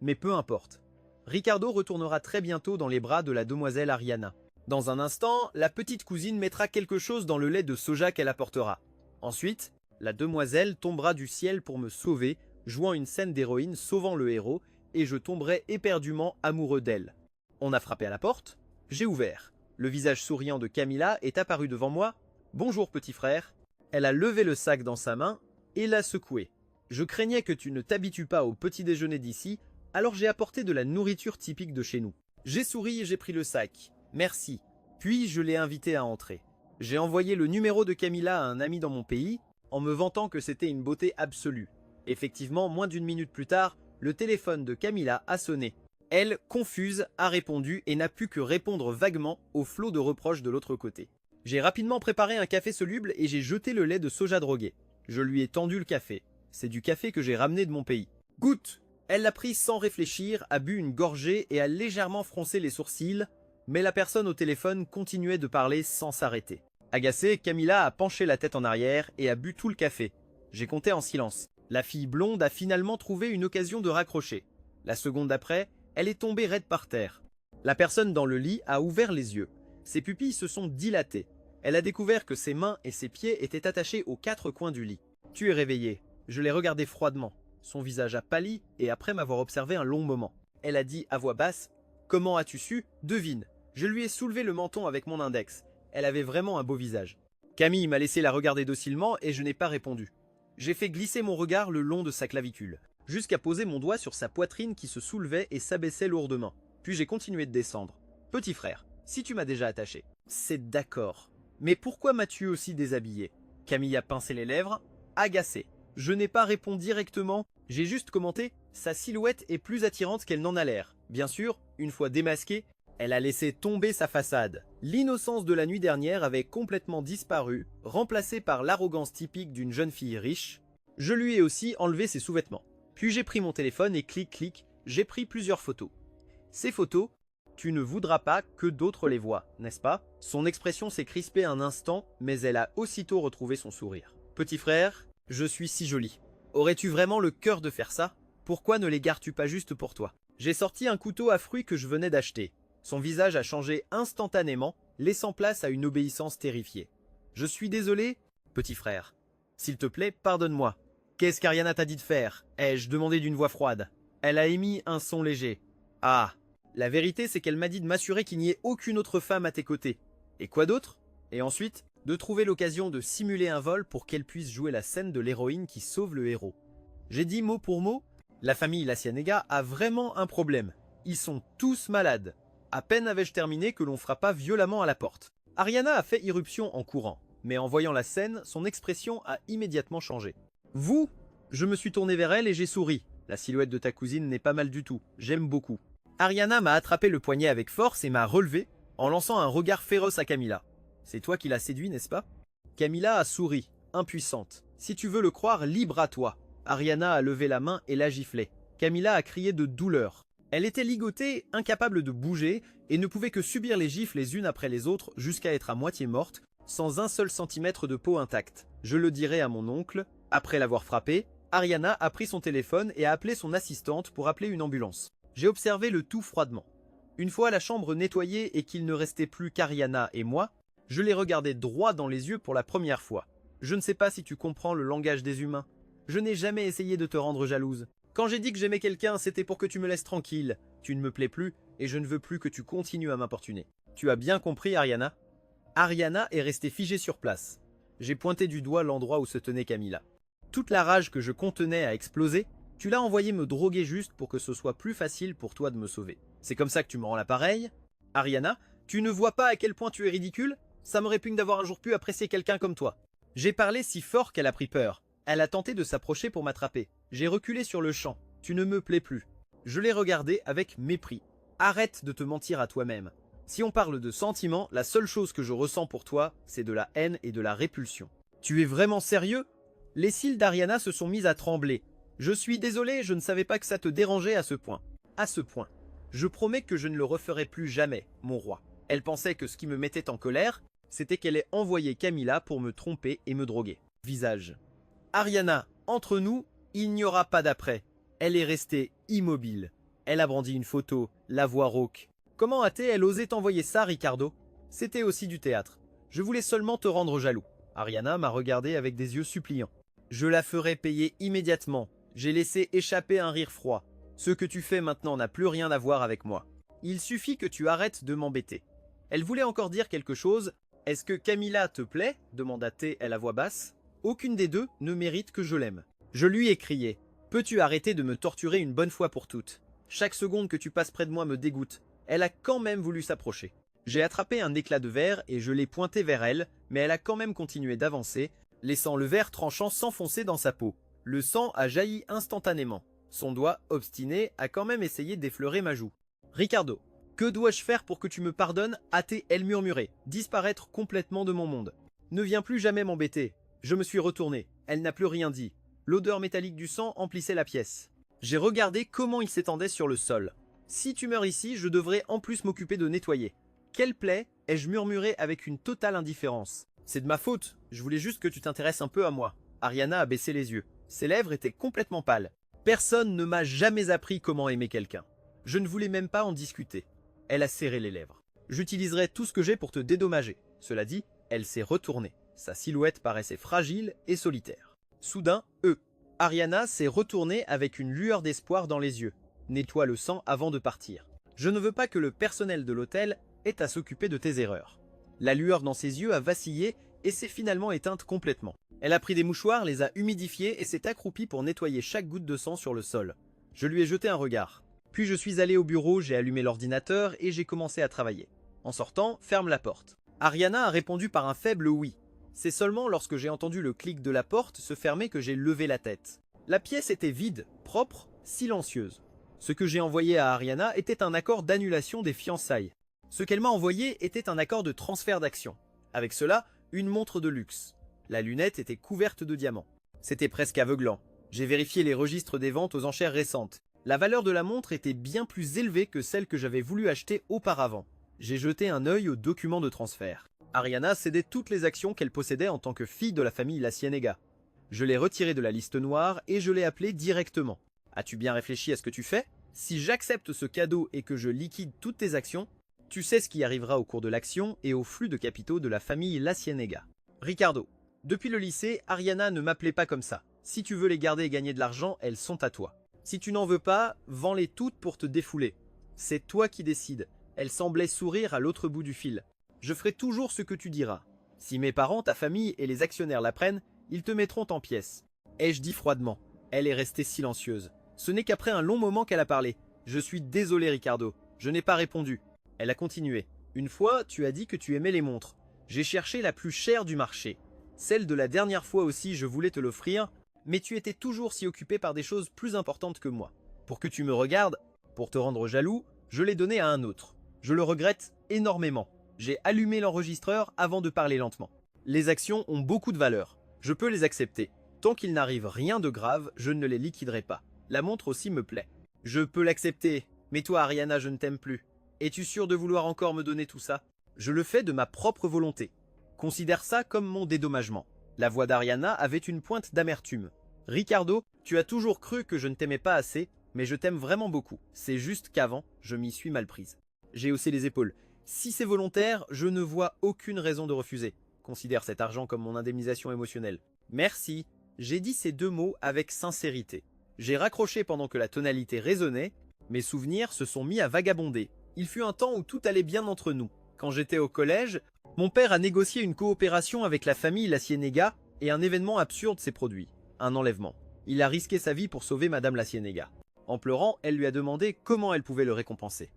Mais peu importe. Ricardo retournera très bientôt dans les bras de la demoiselle Ariana. Dans un instant, la petite cousine mettra quelque chose dans le lait de soja qu'elle apportera. Ensuite, la demoiselle tombera du ciel pour me sauver, jouant une scène d'héroïne sauvant le héros, et je tomberai éperdument amoureux d'elle. On a frappé à la porte, j'ai ouvert. Le visage souriant de Camilla est apparu devant moi. « Bonjour petit frère ». Elle a levé le sac dans sa main et l'a secoué. « Je craignais que tu ne t'habitues pas au petit déjeuner d'ici, alors j'ai apporté de la nourriture typique de chez nous. » J'ai souri et j'ai pris le sac. « Merci ». Puis je l'ai invité à entrer. J'ai envoyé le numéro de Camilla à un ami dans mon pays, en me vantant que c'était une beauté absolue. Effectivement, moins d'une minute plus tard, le téléphone de Camilla a sonné. Elle, confuse, a répondu et n'a pu que répondre vaguement au flot de reproches de l'autre côté. J'ai rapidement préparé un café soluble et j'ai jeté le lait de soja drogué. Je lui ai tendu le café. C'est du café que j'ai ramené de mon pays. Goûte! Elle l'a pris sans réfléchir, a bu une gorgée et a légèrement froncé les sourcils, mais la personne au téléphone continuait de parler sans s'arrêter. Agacée, Camilla a penché la tête en arrière et a bu tout le café. J'ai compté en silence. La fille blonde a finalement trouvé une occasion de raccrocher. La seconde d'après, elle est tombée raide par terre. La personne dans le lit a ouvert les yeux. Ses pupilles se sont dilatées. Elle a découvert que ses mains et ses pieds étaient attachés aux quatre coins du lit. « Tu es réveillée ». Je l'ai regardée froidement. Son visage a pâli et après m'avoir observé un long moment. Elle a dit à voix basse « Comment as-tu su? Devine ». Je lui ai soulevé le menton avec mon index. Elle avait vraiment un beau visage. Camille m'a laissé la regarder docilement et je n'ai pas répondu. J'ai fait glisser mon regard le long de sa clavicule, jusqu'à poser mon doigt sur sa poitrine qui se soulevait et s'abaissait lourdement. Puis j'ai continué de descendre. « Petit frère, si tu m'as déjà attaché. » « C'est d'accord. Mais pourquoi m'as-tu aussi déshabillé ?» Camille a pincé les lèvres, agacée. Je n'ai pas répondu directement, j'ai juste commenté « Sa silhouette est plus attirante qu'elle n'en a l'air. » Bien sûr, une fois démasquée, Elle a laissé tomber sa façade. L'innocence de la nuit dernière avait complètement disparu, remplacée par l'arrogance typique d'une jeune fille riche. Je lui ai aussi enlevé ses sous-vêtements. Puis j'ai pris mon téléphone et clic, j'ai pris plusieurs photos. Ces photos, tu ne voudras pas que d'autres les voient, n'est-ce pas? Son expression s'est crispée un instant, mais elle a aussitôt retrouvé son sourire. Petit frère, je suis si jolie. Aurais-tu vraiment le cœur de faire ça? Pourquoi ne les gardes-tu pas juste pour toi? J'ai sorti un couteau à fruits que je venais d'acheter. Son visage a changé instantanément, laissant place à une obéissance terrifiée. Je suis désolé, petit frère. S'il te plaît, pardonne-moi. Qu'est-ce qu'Ariana t'a dit de faire? Ai-je demandé d'une voix froide. Elle a émis un son léger. Ah, la vérité c'est qu'elle m'a dit de m'assurer qu'il n'y ait aucune autre femme à tes côtés. Et quoi d'autre? Et ensuite, de trouver l'occasion de simuler un vol pour qu'elle puisse jouer la scène de l'héroïne qui sauve le héros. J'ai dit mot pour mot, la famille La Cienega a vraiment un problème. Ils sont tous malades. À peine avais-je terminé que l'on frappa violemment à la porte. Ariana a fait irruption en courant, mais en voyant la scène, son expression a immédiatement changé. Vous? Je me suis tourné vers elle et j'ai souri. La silhouette de ta cousine n'est pas mal du tout, j'aime beaucoup. Ariana m'a attrapé le poignet avec force et m'a relevé en lançant un regard féroce à Camilla. C'est toi qui l'as séduit, n'est-ce pas? Camilla a souri, impuissante. Si tu veux le croire, libre à toi. Ariana a levé la main et l'a giflé. Camilla a crié de douleur. Elle était ligotée, incapable de bouger, et ne pouvait que subir les gifles les unes après les autres jusqu'à être à moitié morte, sans un seul centimètre de peau intacte. Je le dirai à mon oncle. Après l'avoir frappée, Ariana a pris son téléphone et a appelé son assistante pour appeler une ambulance. J'ai observé le tout froidement. Une fois la chambre nettoyée et qu'il ne restait plus qu'Ariana et moi, je les regardais droit dans les yeux pour la première fois. Je ne sais pas si tu comprends le langage des humains. Je n'ai jamais essayé de te rendre jalouse. Quand j'ai dit que j'aimais quelqu'un, c'était pour que tu me laisses tranquille. Tu ne me plais plus et je ne veux plus que tu continues à m'importuner. Tu as bien compris, Ariana? Ariana est restée figée sur place. J'ai pointé du doigt l'endroit où se tenait Camilla. Toute la rage que je contenais a explosé. Tu l'as envoyé me droguer juste pour que ce soit plus facile pour toi de me sauver. C'est comme ça que tu me rends l'appareil? Ariana, tu ne vois pas à quel point tu es ridicule? Ça me répugne d'avoir un jour pu apprécier quelqu'un comme toi. J'ai parlé si fort qu'elle a pris peur. Elle a tenté de s'approcher pour m'attraper. J'ai reculé sur le champ. Tu ne me plais plus. Je l'ai regardé avec mépris. Arrête de te mentir à toi-même. Si on parle de sentiments, la seule chose que je ressens pour toi, c'est de la haine et de la répulsion. Tu es vraiment sérieux? Les cils d'Ariana se sont mis à trembler. Je suis désolé, je ne savais pas que ça te dérangeait à ce point. À ce point. Je promets que je ne le referai plus jamais, mon roi. Elle pensait que ce qui me mettait en colère, c'était qu'elle ait envoyé Camilla pour me tromper et me droguer. Visage. Ariana, entre nous, il n'y aura pas d'après. Elle est restée immobile. Elle a brandi une photo, la voix rauque. Comment a-t-elle osé t'envoyer ça, Ricardo? C'était aussi du théâtre. Je voulais seulement te rendre jaloux. Ariana m'a regardé avec des yeux suppliants. Je la ferai payer immédiatement. J'ai laissé échapper un rire froid. Ce que tu fais maintenant n'a plus rien à voir avec moi. Il suffit que tu arrêtes de m'embêter. Elle voulait encore dire quelque chose. Est-ce que Camilla te plaît? Demanda-t-elle à voix basse. Aucune des deux ne mérite que je l'aime. Je lui ai crié. Peux-tu arrêter de me torturer une bonne fois pour toutes? Chaque seconde que tu passes près de moi me dégoûte. Elle a quand même voulu s'approcher. J'ai attrapé un éclat de verre et je l'ai pointé vers elle, mais elle a quand même continué d'avancer, laissant le verre tranchant s'enfoncer dans sa peau. Le sang a jailli instantanément. Son doigt, obstiné, a quand même essayé d'effleurer ma joue. Ricardo, que dois-je faire pour que tu me pardonnes? A-t-elle murmuré, disparaître complètement de mon monde. Ne viens plus jamais m'embêter. Je me suis retourné. Elle n'a plus rien dit. L'odeur métallique du sang emplissait la pièce. J'ai regardé comment il s'étendait sur le sol. Si tu meurs ici, je devrais en plus m'occuper de nettoyer. Quelle plaie, ai-je murmuré avec une totale indifférence. C'est de ma faute, je voulais juste que tu t'intéresses un peu à moi. Ariana a baissé les yeux. Ses lèvres étaient complètement pâles. Personne ne m'a jamais appris comment aimer quelqu'un. Je ne voulais même pas en discuter. Elle a serré les lèvres. J'utiliserai tout ce que j'ai pour te dédommager. Cela dit, elle s'est retournée. Sa silhouette paraissait fragile et solitaire. Soudain, Ariana s'est retournée avec une lueur d'espoir dans les yeux. Nettoie le sang avant de partir. Je ne veux pas que le personnel de l'hôtel ait à s'occuper de tes erreurs. La lueur dans ses yeux a vacillé et s'est finalement éteinte complètement. Elle a pris des mouchoirs, les a humidifiés et s'est accroupie pour nettoyer chaque goutte de sang sur le sol. Je lui ai jeté un regard. Puis je suis allé au bureau, j'ai allumé l'ordinateur et j'ai commencé à travailler. En sortant, ferme la porte. Ariana a répondu par un faible oui. C'est seulement lorsque j'ai entendu le clic de la porte se fermer que j'ai levé la tête. La pièce était vide, propre, silencieuse. Ce que j'ai envoyé à Ariana était un accord d'annulation des fiançailles. Ce qu'elle m'a envoyé était un accord de transfert d'actions. Avec cela, une montre de luxe. La lunette était couverte de diamants. C'était presque aveuglant. J'ai vérifié les registres des ventes aux enchères récentes. La valeur de la montre était bien plus élevée que celle que j'avais voulu acheter auparavant. J'ai jeté un œil aux documents de transfert. Ariana cédait toutes les actions qu'elle possédait en tant que fille de la famille La Ciénéga. Je l'ai retirée de la liste noire et je l'ai appelée directement. As-tu bien réfléchi à ce que tu fais? Si j'accepte ce cadeau et que je liquide toutes tes actions, tu sais ce qui arrivera au cours de l'action et au flux de capitaux de la famille La Ciénéga. Ricardo, depuis le lycée, Ariana ne m'appelait pas comme ça. Si tu veux les garder et gagner de l'argent, elles sont à toi. Si tu n'en veux pas, vends-les toutes pour te défouler. C'est toi qui décides. Elle semblait sourire à l'autre bout du fil. Je ferai toujours ce que tu diras. Si mes parents, ta famille et les actionnaires l'apprennent, ils te mettront en pièces. Ai-je dit froidement. Elle est restée silencieuse. Ce n'est qu'après un long moment qu'elle a parlé. Je suis désolé Ricardo, je n'ai pas répondu. Elle a continué. Une fois, tu as dit que tu aimais les montres. J'ai cherché la plus chère du marché. Celle de la dernière fois aussi, je voulais te l'offrir, mais tu étais toujours si occupé par des choses plus importantes que moi. Pour que tu me regardes, pour te rendre jaloux, je l'ai donné à un autre. Je le regrette énormément. J'ai allumé l'enregistreur avant de parler lentement. Les actions ont beaucoup de valeur. Je peux les accepter. Tant qu'il n'arrive rien de grave, je ne les liquiderai pas. La montre aussi me plaît. Je peux l'accepter, mais toi Ariana, je ne t'aime plus. Es-tu sûr de vouloir encore me donner tout ça? Je le fais de ma propre volonté. Considère ça comme mon dédommagement. La voix d'Ariana avait une pointe d'amertume. Ricardo, tu as toujours cru que je ne t'aimais pas assez, mais je t'aime vraiment beaucoup. C'est juste qu'avant, je m'y suis mal prise. J'ai haussé les épaules. Si c'est volontaire, je ne vois aucune raison de refuser. Considère cet argent comme mon indemnisation émotionnelle. Merci. J'ai dit ces deux mots avec sincérité. J'ai raccroché pendant que la tonalité résonnait. Mes souvenirs se sont mis à vagabonder. Il fut un temps où tout allait bien entre nous. Quand j'étais au collège, mon père a négocié une coopération avec la famille La Ciénéga et un événement absurde s'est produit. Un enlèvement. Il a risqué sa vie pour sauver Madame La Ciénéga. En pleurant, elle lui a demandé comment elle pouvait le récompenser.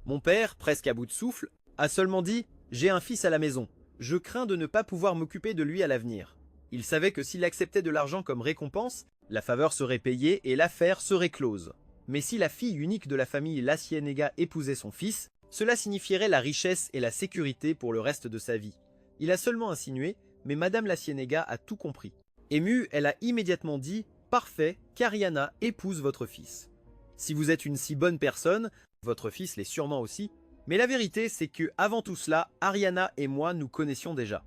Mon père, presque à bout de souffle, a seulement dit « J'ai un fils à la maison. Je crains de ne pas pouvoir m'occuper de lui à l'avenir. » Il savait que s'il acceptait de l'argent comme récompense, la faveur serait payée et l'affaire serait close. Mais si la fille unique de la famille La Ciénéga épousait son fils, cela signifierait la richesse et la sécurité pour le reste de sa vie. Il a seulement insinué, mais Madame La Ciénéga a tout compris. Émue, elle a immédiatement dit « Parfait, qu'Ariana épouse votre fils. » Si vous êtes une si bonne personne, votre fils l'est sûrement aussi, mais la vérité c'est que avant tout cela, Ariana et moi nous connaissions déjà.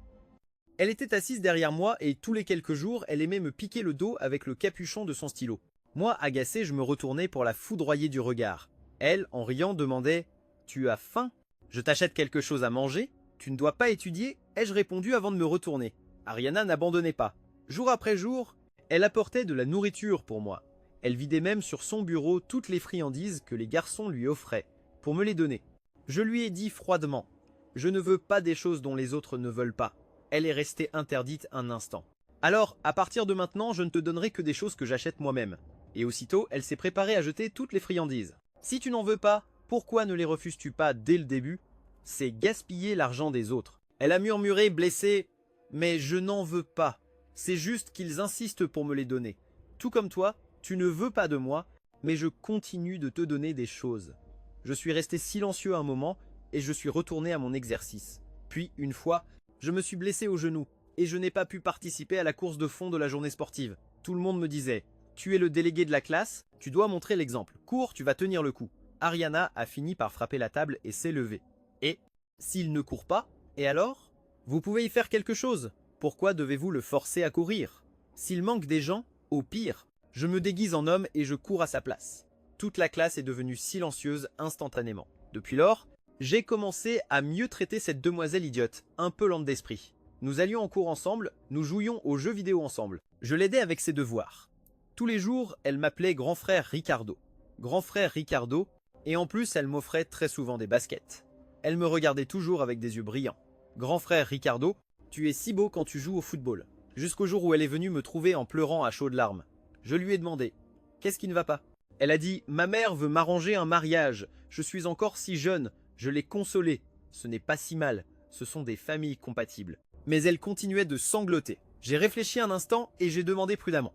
Elle était assise derrière moi et tous les quelques jours, elle aimait me piquer le dos avec le capuchon de son stylo. Moi, agacé, je me retournais pour la foudroyer du regard. Elle, en riant, demandait « Tu as faim? Je t'achète quelque chose à manger? Tu ne dois pas étudier ?» ai-je répondu avant de me retourner. Ariana n'abandonnait pas. Jour après jour, elle apportait de la nourriture pour moi. Elle vidait même sur son bureau toutes les friandises que les garçons lui offraient, pour me les donner. Je lui ai dit froidement « Je ne veux pas des choses dont les autres ne veulent pas. » Elle est restée interdite un instant. « Alors, à partir de maintenant, je ne te donnerai que des choses que j'achète moi-même. » Et aussitôt, elle s'est préparée à jeter toutes les friandises. « Si tu n'en veux pas, pourquoi ne les refuses-tu pas dès le début? C'est gaspiller l'argent des autres. » Elle a murmuré, blessée « Mais je n'en veux pas. C'est juste qu'ils insistent pour me les donner. Tout comme toi, tu ne veux pas de moi, mais je continue de te donner des choses. » Je suis resté silencieux un moment et je suis retourné à mon exercice. Puis, une fois, je me suis blessé au genou et je n'ai pas pu participer à la course de fond de la journée sportive. Tout le monde me disait « Tu es le délégué de la classe, tu dois montrer l'exemple. Cours, tu vas tenir le coup. » Ariana a fini par frapper la table et s'est levée. Et s'il ne court pas, et alors? Vous pouvez y faire quelque chose. Pourquoi devez-vous le forcer à courir? S'il manque des gens, au pire, je me déguise en homme et je cours à sa place. Toute la classe est devenue silencieuse instantanément. Depuis lors, j'ai commencé à mieux traiter cette demoiselle idiote, un peu lente d'esprit. Nous allions en cours ensemble, nous jouions aux jeux vidéo ensemble. Je l'aidais avec ses devoirs. Tous les jours, elle m'appelait grand frère Ricardo. Grand frère Ricardo, et en plus, elle m'offrait très souvent des baskets. Elle me regardait toujours avec des yeux brillants. Grand frère Ricardo, tu es si beau quand tu joues au football. Jusqu'au jour où elle est venue me trouver en pleurant à chaudes larmes. Je lui ai demandé, qu'est-ce qui ne va pas? Elle a dit, ma mère veut m'arranger un mariage. Je suis encore si jeune. Je l'ai consolée. Ce n'est pas si mal. Ce sont des familles compatibles. Mais elle continuait de sangloter. J'ai réfléchi un instant et j'ai demandé prudemment.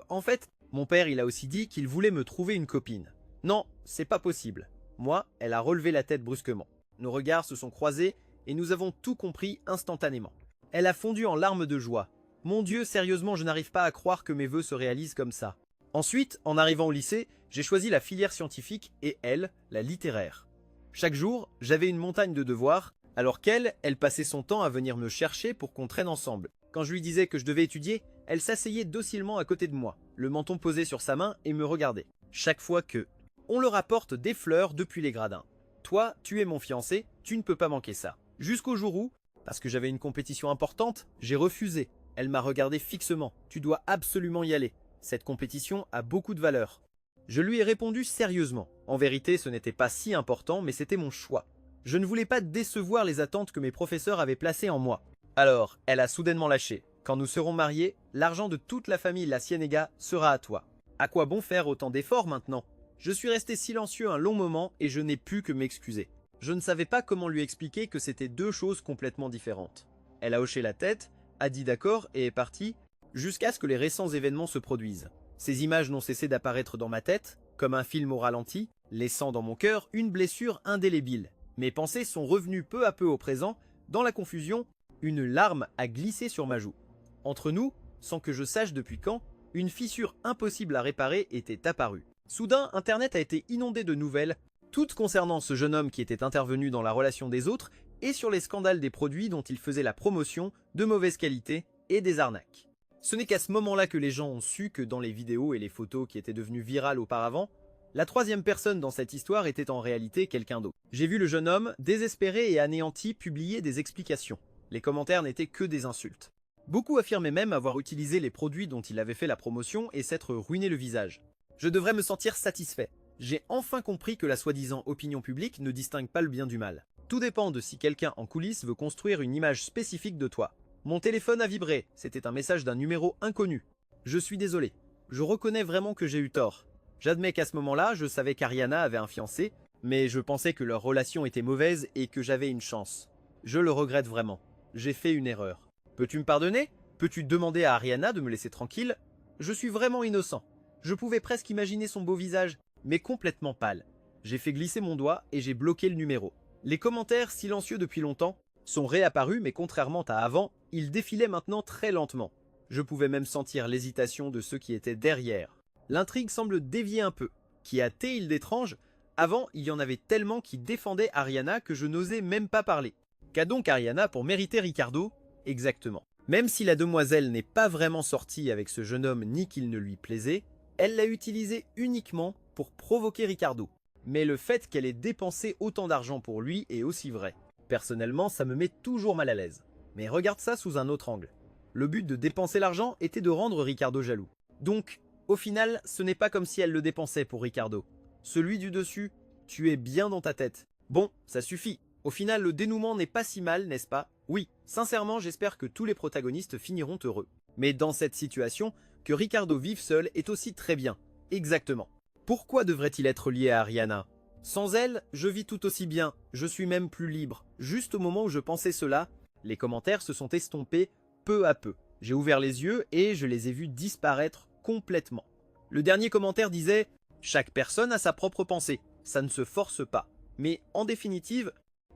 En fait, mon père il a aussi dit qu'il voulait me trouver une copine. Non, c'est pas possible. Moi, elle a relevé la tête brusquement. Nos regards se sont croisés et nous avons tout compris instantanément. Elle a fondu en larmes de joie. Mon Dieu, sérieusement, je n'arrive pas à croire que mes vœux se réalisent comme ça. Ensuite, en arrivant au lycée, j'ai choisi la filière scientifique et elle, la littéraire. Chaque jour, j'avais une montagne de devoirs, alors qu'elle, elle passait son temps à venir me chercher pour qu'on traîne ensemble. Quand je lui disais que je devais étudier, elle s'asseyait docilement à côté de moi, le menton posé sur sa main et me regardait. Chaque fois que... On leur apporte des fleurs depuis les gradins. Toi, tu es mon fiancé, tu ne peux pas manquer ça. Jusqu'au jour où, parce que j'avais une compétition importante, j'ai refusé. Elle m'a regardé fixement. Tu dois absolument y aller. Cette compétition a beaucoup de valeur. Je lui ai répondu sérieusement. En vérité, ce n'était pas si important, mais c'était mon choix. Je ne voulais pas décevoir les attentes que mes professeurs avaient placées en moi. Alors, elle a soudainement lâché. Quand nous serons mariés, l'argent de toute la famille La Ciénega sera à toi. À quoi bon faire autant d'efforts maintenant? Je suis resté silencieux un long moment et je n'ai pu que m'excuser. Je ne savais pas comment lui expliquer que c'était deux choses complètement différentes. Elle a hoché la tête, a dit d'accord et est partie, jusqu'à ce que les récents événements se produisent. Ces images n'ont cessé d'apparaître dans ma tête, comme un film au ralenti, laissant dans mon cœur une blessure indélébile. Mes pensées sont revenues peu à peu au présent, dans la confusion, une larme a glissé sur ma joue. Entre nous, sans que je sache depuis quand, une fissure impossible à réparer était apparue. Soudain, Internet a été inondé de nouvelles, toutes concernant ce jeune homme qui était intervenu dans la relation des autres et sur les scandales des produits dont il faisait la promotion, de mauvaise qualité et des arnaques. Ce n'est qu'à ce moment-là que les gens ont su que dans les vidéos et les photos qui étaient devenues virales auparavant, la troisième personne dans cette histoire était en réalité quelqu'un d'autre. J'ai vu le jeune homme, désespéré et anéanti, publier des explications. Les commentaires n'étaient que des insultes. Beaucoup affirmaient même avoir utilisé les produits dont il avait fait la promotion et s'être ruiné le visage. Je devrais me sentir satisfait. J'ai enfin compris que la soi-disant opinion publique ne distingue pas le bien du mal. Tout dépend de si quelqu'un en coulisses veut construire une image spécifique de toi. Mon téléphone a vibré, c'était un message d'un numéro inconnu. Je suis désolé. Je reconnais vraiment que j'ai eu tort. J'admets qu'à ce moment-là, je savais qu'Ariana avait un fiancé, mais je pensais que leur relation était mauvaise et que j'avais une chance. Je le regrette vraiment. J'ai fait une erreur. Peux-tu me pardonner? Peux-tu demander à Ariana de me laisser tranquille? Je suis vraiment innocent. Je pouvais presque imaginer son beau visage, mais complètement pâle. J'ai fait glisser mon doigt et j'ai bloqué le numéro. Les commentaires, silencieux depuis longtemps, sont réapparus, mais contrairement à avant, ils défilaient maintenant très lentement. Je pouvais même sentir l'hésitation de ceux qui étaient derrière. L'intrigue semble dévier un peu. Qui a-t-il d'étrange? Avant, il y en avait tellement qui défendaient Ariana que je n'osais même pas parler. Qu'a donc Ariana pour mériter Ricardo? Exactement. Même si la demoiselle n'est pas vraiment sortie avec ce jeune homme ni qu'il ne lui plaisait, elle l'a utilisé uniquement pour provoquer Ricardo. Mais le fait qu'elle ait dépensé autant d'argent pour lui est aussi vrai. Personnellement, ça me met toujours mal à l'aise. Mais regarde ça sous un autre angle. Le but de dépenser l'argent était de rendre Ricardo jaloux. Donc, au final, ce n'est pas comme si elle le dépensait pour Ricardo. Celui du dessus, tu es bien dans ta tête. Bon, ça suffit. Au final, le dénouement n'est pas si mal, n'est-ce pas? Oui, sincèrement, j'espère que tous les protagonistes finiront heureux. Mais dans cette situation, que Ricardo vive seul est aussi très bien. Exactement. Pourquoi devrait-il être lié à Ariana? Sans elle, je vis tout aussi bien, je suis même plus libre. Juste au moment où je pensais cela, les commentaires se sont estompés peu à peu. J'ai ouvert les yeux et je les ai vus disparaître complètement. Le dernier commentaire disait « Chaque personne a sa propre pensée, ça ne se force pas. » Mais en définitive,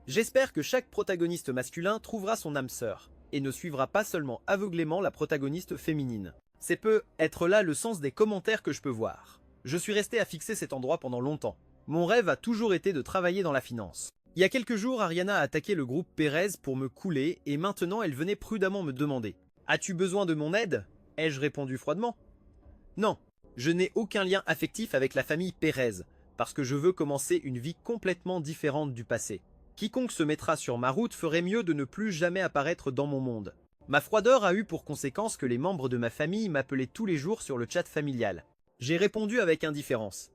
j'espère que chaque protagoniste masculin trouvera son âme sœur et ne suivra pas seulement aveuglément la protagoniste féminine. C'est peut être là le sens des commentaires que je peux voir. Je suis resté à fixer cet endroit pendant longtemps. Mon rêve a toujours été de travailler dans la finance. Il y a quelques jours, Ariana a attaqué le groupe Pérez pour me couler et maintenant elle venait prudemment me demander « As-tu besoin de mon aide ?» Ai-je répondu froidement « Non, je n'ai aucun lien affectif avec la famille Pérez parce que je veux commencer une vie complètement différente du passé. Quiconque se mettra sur ma route ferait mieux de ne plus jamais apparaître dans mon monde. » Ma froideur a eu pour conséquence que les membres de ma famille m'appelaient tous les jours sur le chat familial. J'ai répondu avec indifférence.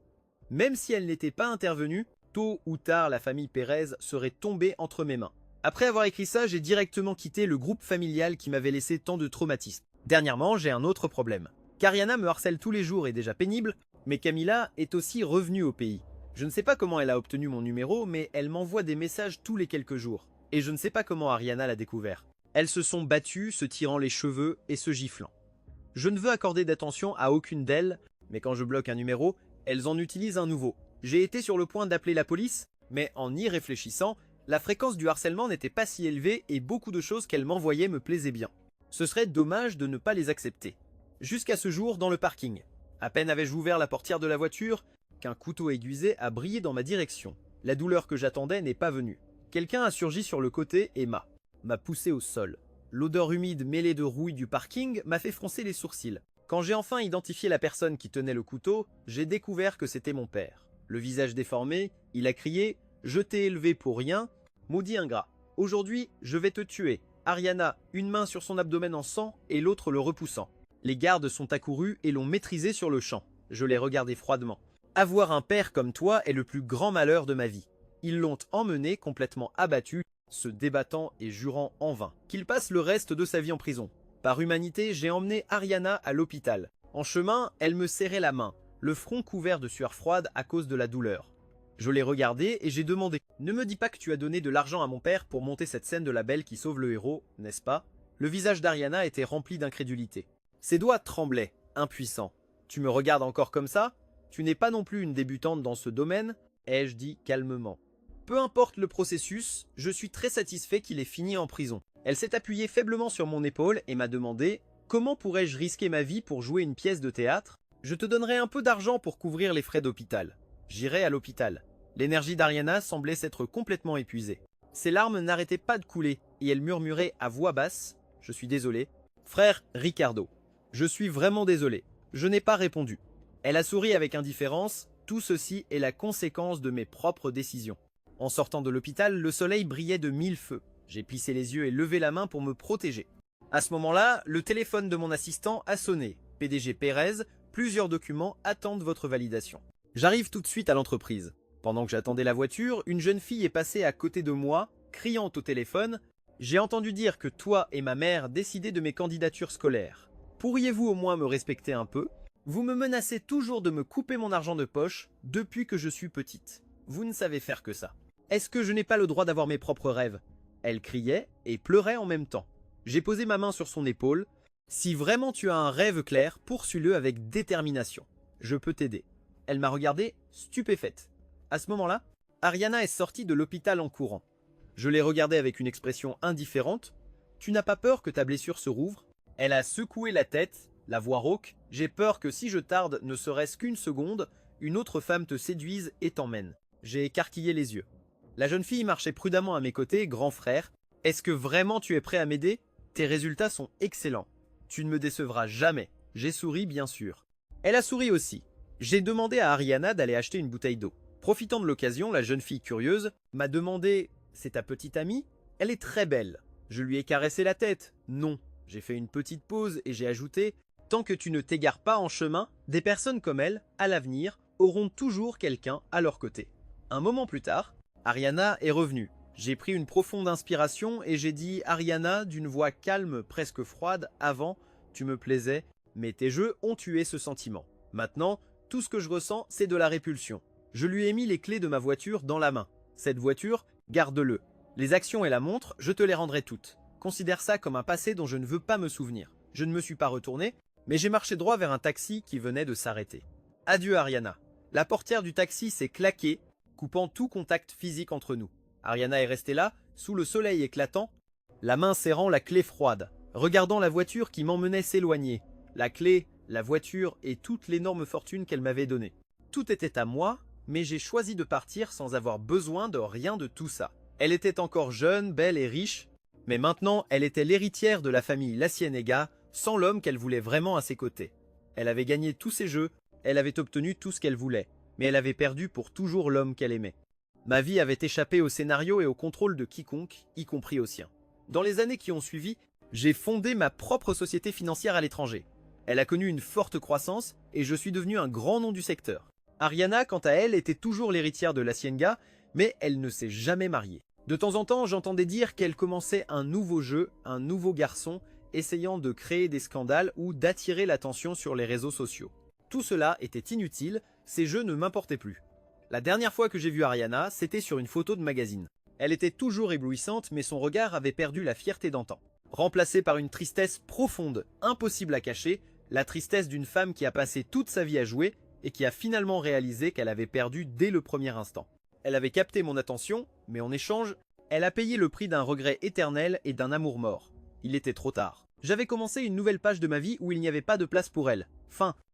Même si elle n'était pas intervenue, tôt ou tard la famille Pérez serait tombée entre mes mains. Après avoir écrit ça, j'ai directement quitté le groupe familial qui m'avait laissé tant de traumatismes. Dernièrement, j'ai un autre problème. Kariana me harcèle tous les jours et déjà pénible, mais Camilla est aussi revenue au pays. Je ne sais pas comment elle a obtenu mon numéro, mais elle m'envoie des messages tous les quelques jours. Et je ne sais pas comment Ariana l'a découvert. Elles se sont battues, se tirant les cheveux et se giflant. Je ne veux accorder d'attention à aucune d'elles, mais quand je bloque un numéro, elles en utilisent un nouveau. J'ai été sur le point d'appeler la police, mais en y réfléchissant, La fréquence du harcèlement n'était pas si élevée et beaucoup de choses qu'elle m'envoyait me plaisaient bien. Ce serait dommage de ne pas les accepter. Jusqu'à ce jour, dans le parking. À peine avais-je ouvert la portière de la voiture qu'un couteau aiguisé a brillé dans ma direction. La douleur que j'attendais n'est pas venue. Quelqu'un a surgi sur le côté et m'a poussé au sol. L'odeur humide mêlée de rouille du parking m'a fait froncer les sourcils. Quand j'ai enfin identifié la personne qui tenait le couteau, j'ai découvert que c'était mon père. Le visage déformé, il a crié « Je t'ai élevé pour rien, maudit ingrat. Aujourd'hui, je vais te tuer. » Ariana, une main sur son abdomen en sang et l'autre le repoussant. Les gardes sont accourus et l'ont maîtrisé sur le champ. Je l'ai regardé froidement. Avoir un père comme toi est le plus grand malheur de ma vie. Ils l'ont emmené complètement abattu, se débattant et jurant en vain qu'il passe le reste de sa vie en prison. Par humanité, j'ai emmené Ariana à l'hôpital. En chemin, elle me serrait la main, le front couvert de sueur froide à cause de la douleur. Je l'ai regardée et j'ai demandé « Ne me dis pas que tu as donné de l'argent à mon père pour monter cette scène de la belle qui sauve le héros, n'est-ce pas ?» Le visage d'Ariana était rempli d'incrédulité. Ses doigts tremblaient, impuissants. « Tu me regardes encore comme ça? Tu n'es pas non plus une débutante dans ce domaine ?» ai-je dit calmement. Peu importe le processus, je suis très satisfait qu'il ait fini en prison. Elle s'est appuyée faiblement sur mon épaule et m'a demandé « Comment pourrais-je risquer ma vie pour jouer une pièce de théâtre? Je te donnerai un peu d'argent pour couvrir les frais d'hôpital. » J'irai à l'hôpital. L'énergie d'Ariana semblait s'être complètement épuisée. Ses larmes n'arrêtaient pas de couler et elle murmurait à voix basse « Je suis désolé. »« Frère Ricardo, je suis vraiment désolé. Je n'ai pas répondu. » Elle a souri avec indifférence. Tout ceci est la conséquence de mes propres décisions. En sortant de l'hôpital, le soleil brillait de 1000 feux. J'ai plissé les yeux et levé la main pour me protéger. À ce moment-là, le téléphone de mon assistant a sonné. PDG Pérez, plusieurs documents attendent votre validation. J'arrive tout de suite à l'entreprise. Pendant que j'attendais la voiture, une jeune fille est passée à côté de moi, criant au téléphone « J'ai entendu dire que toi et ma mère décidaient de mes candidatures scolaires. Pourriez-vous au moins me respecter un peu? Vous me menacez toujours de me couper mon argent de poche depuis que je suis petite. Vous ne savez faire que ça. Est-ce que je n'ai pas le droit d'avoir mes propres rêves ?» Elle criait et pleurait en même temps. J'ai posé ma main sur son épaule. « Si vraiment tu as un rêve clair, poursuis-le avec détermination. Je peux t'aider. » Elle m'a regardée stupéfaite. À ce moment-là, Ariana est sortie de l'hôpital en courant. Je l'ai regardée avec une expression indifférente. « Tu n'as pas peur que ta blessure se rouvre ?» Elle a secoué la tête, la voix rauque. « J'ai peur que si je tarde ne serait-ce qu'une seconde, une autre femme te séduise et t'emmène. » J'ai écarquillé les yeux. La jeune fille marchait prudemment à mes côtés, grand frère. « Est-ce que vraiment tu es prêt à m'aider? Tes résultats sont excellents. Tu ne me décevras jamais. » J'ai souri, bien sûr. Elle a souri aussi. J'ai demandé à Ariana d'aller acheter une bouteille d'eau. Profitant de l'occasion, la jeune fille curieuse m'a demandé « C'est ta petite amie? Elle est très belle. » Je lui ai caressé la tête. « Non. » J'ai fait une petite pause et j'ai ajouté « Tant que tu ne t'égares pas en chemin, des personnes comme elle, à l'avenir, auront toujours quelqu'un à leur côté. » Un moment plus tard, Ariana est revenue. J'ai pris une profonde inspiration et j'ai dit « Ariana » d'une voix calme, presque froide, avant « Tu me plaisais, mais tes jeux ont tué ce sentiment. Maintenant, tout ce que je ressens, c'est de la répulsion. » Je lui ai mis les clés de ma voiture dans la main. Cette voiture, garde-le. Les actions et la montre, je te les rendrai toutes. Considère ça comme un passé dont je ne veux pas me souvenir. Je ne me suis pas retourné, mais j'ai marché droit vers un taxi qui venait de s'arrêter. Adieu Ariana. La portière du taxi s'est claquée, coupant tout contact physique entre nous. Ariana est restée là, sous le soleil éclatant, la main serrant la clé froide, regardant la voiture qui m'emmenait s'éloigner. La clé, la voiture et toute l'énorme fortune qu'elle m'avait donnée. Tout était à moi, mais j'ai choisi de partir sans avoir besoin de rien de tout ça. Elle était encore jeune, belle et riche, mais maintenant elle était l'héritière de la famille Lacienega, sans l'homme qu'elle voulait vraiment à ses côtés. Elle avait gagné tous ses jeux, elle avait obtenu tout ce qu'elle voulait, mais elle avait perdu pour toujours l'homme qu'elle aimait. Ma vie avait échappé au scénario et au contrôle de quiconque, y compris au sien. Dans les années qui ont suivi, j'ai fondé ma propre société financière à l'étranger. Elle a connu une forte croissance et je suis devenu un grand nom du secteur. Ariana, quant à elle, était toujours l'héritière de Lacienga, mais elle ne s'est jamais mariée. De temps en temps, j'entendais dire qu'elle commençait un nouveau jeu, un nouveau garçon, essayant de créer des scandales ou d'attirer l'attention sur les réseaux sociaux. Tout cela était inutile, ces jeux ne m'importaient plus. La dernière fois que j'ai vu Ariana, c'était sur une photo de magazine. Elle était toujours éblouissante, mais son regard avait perdu la fierté d'antan. Remplacée par une tristesse profonde, impossible à cacher, la tristesse d'une femme qui a passé toute sa vie à jouer et qui a finalement réalisé qu'elle avait perdu dès le premier instant. Elle avait capté mon attention, mais en échange, Elle a payé le prix d'un regret éternel et d'un amour mort. Il était trop tard. J'avais commencé une nouvelle page de ma vie où il n'y avait pas de place pour elle. Fin.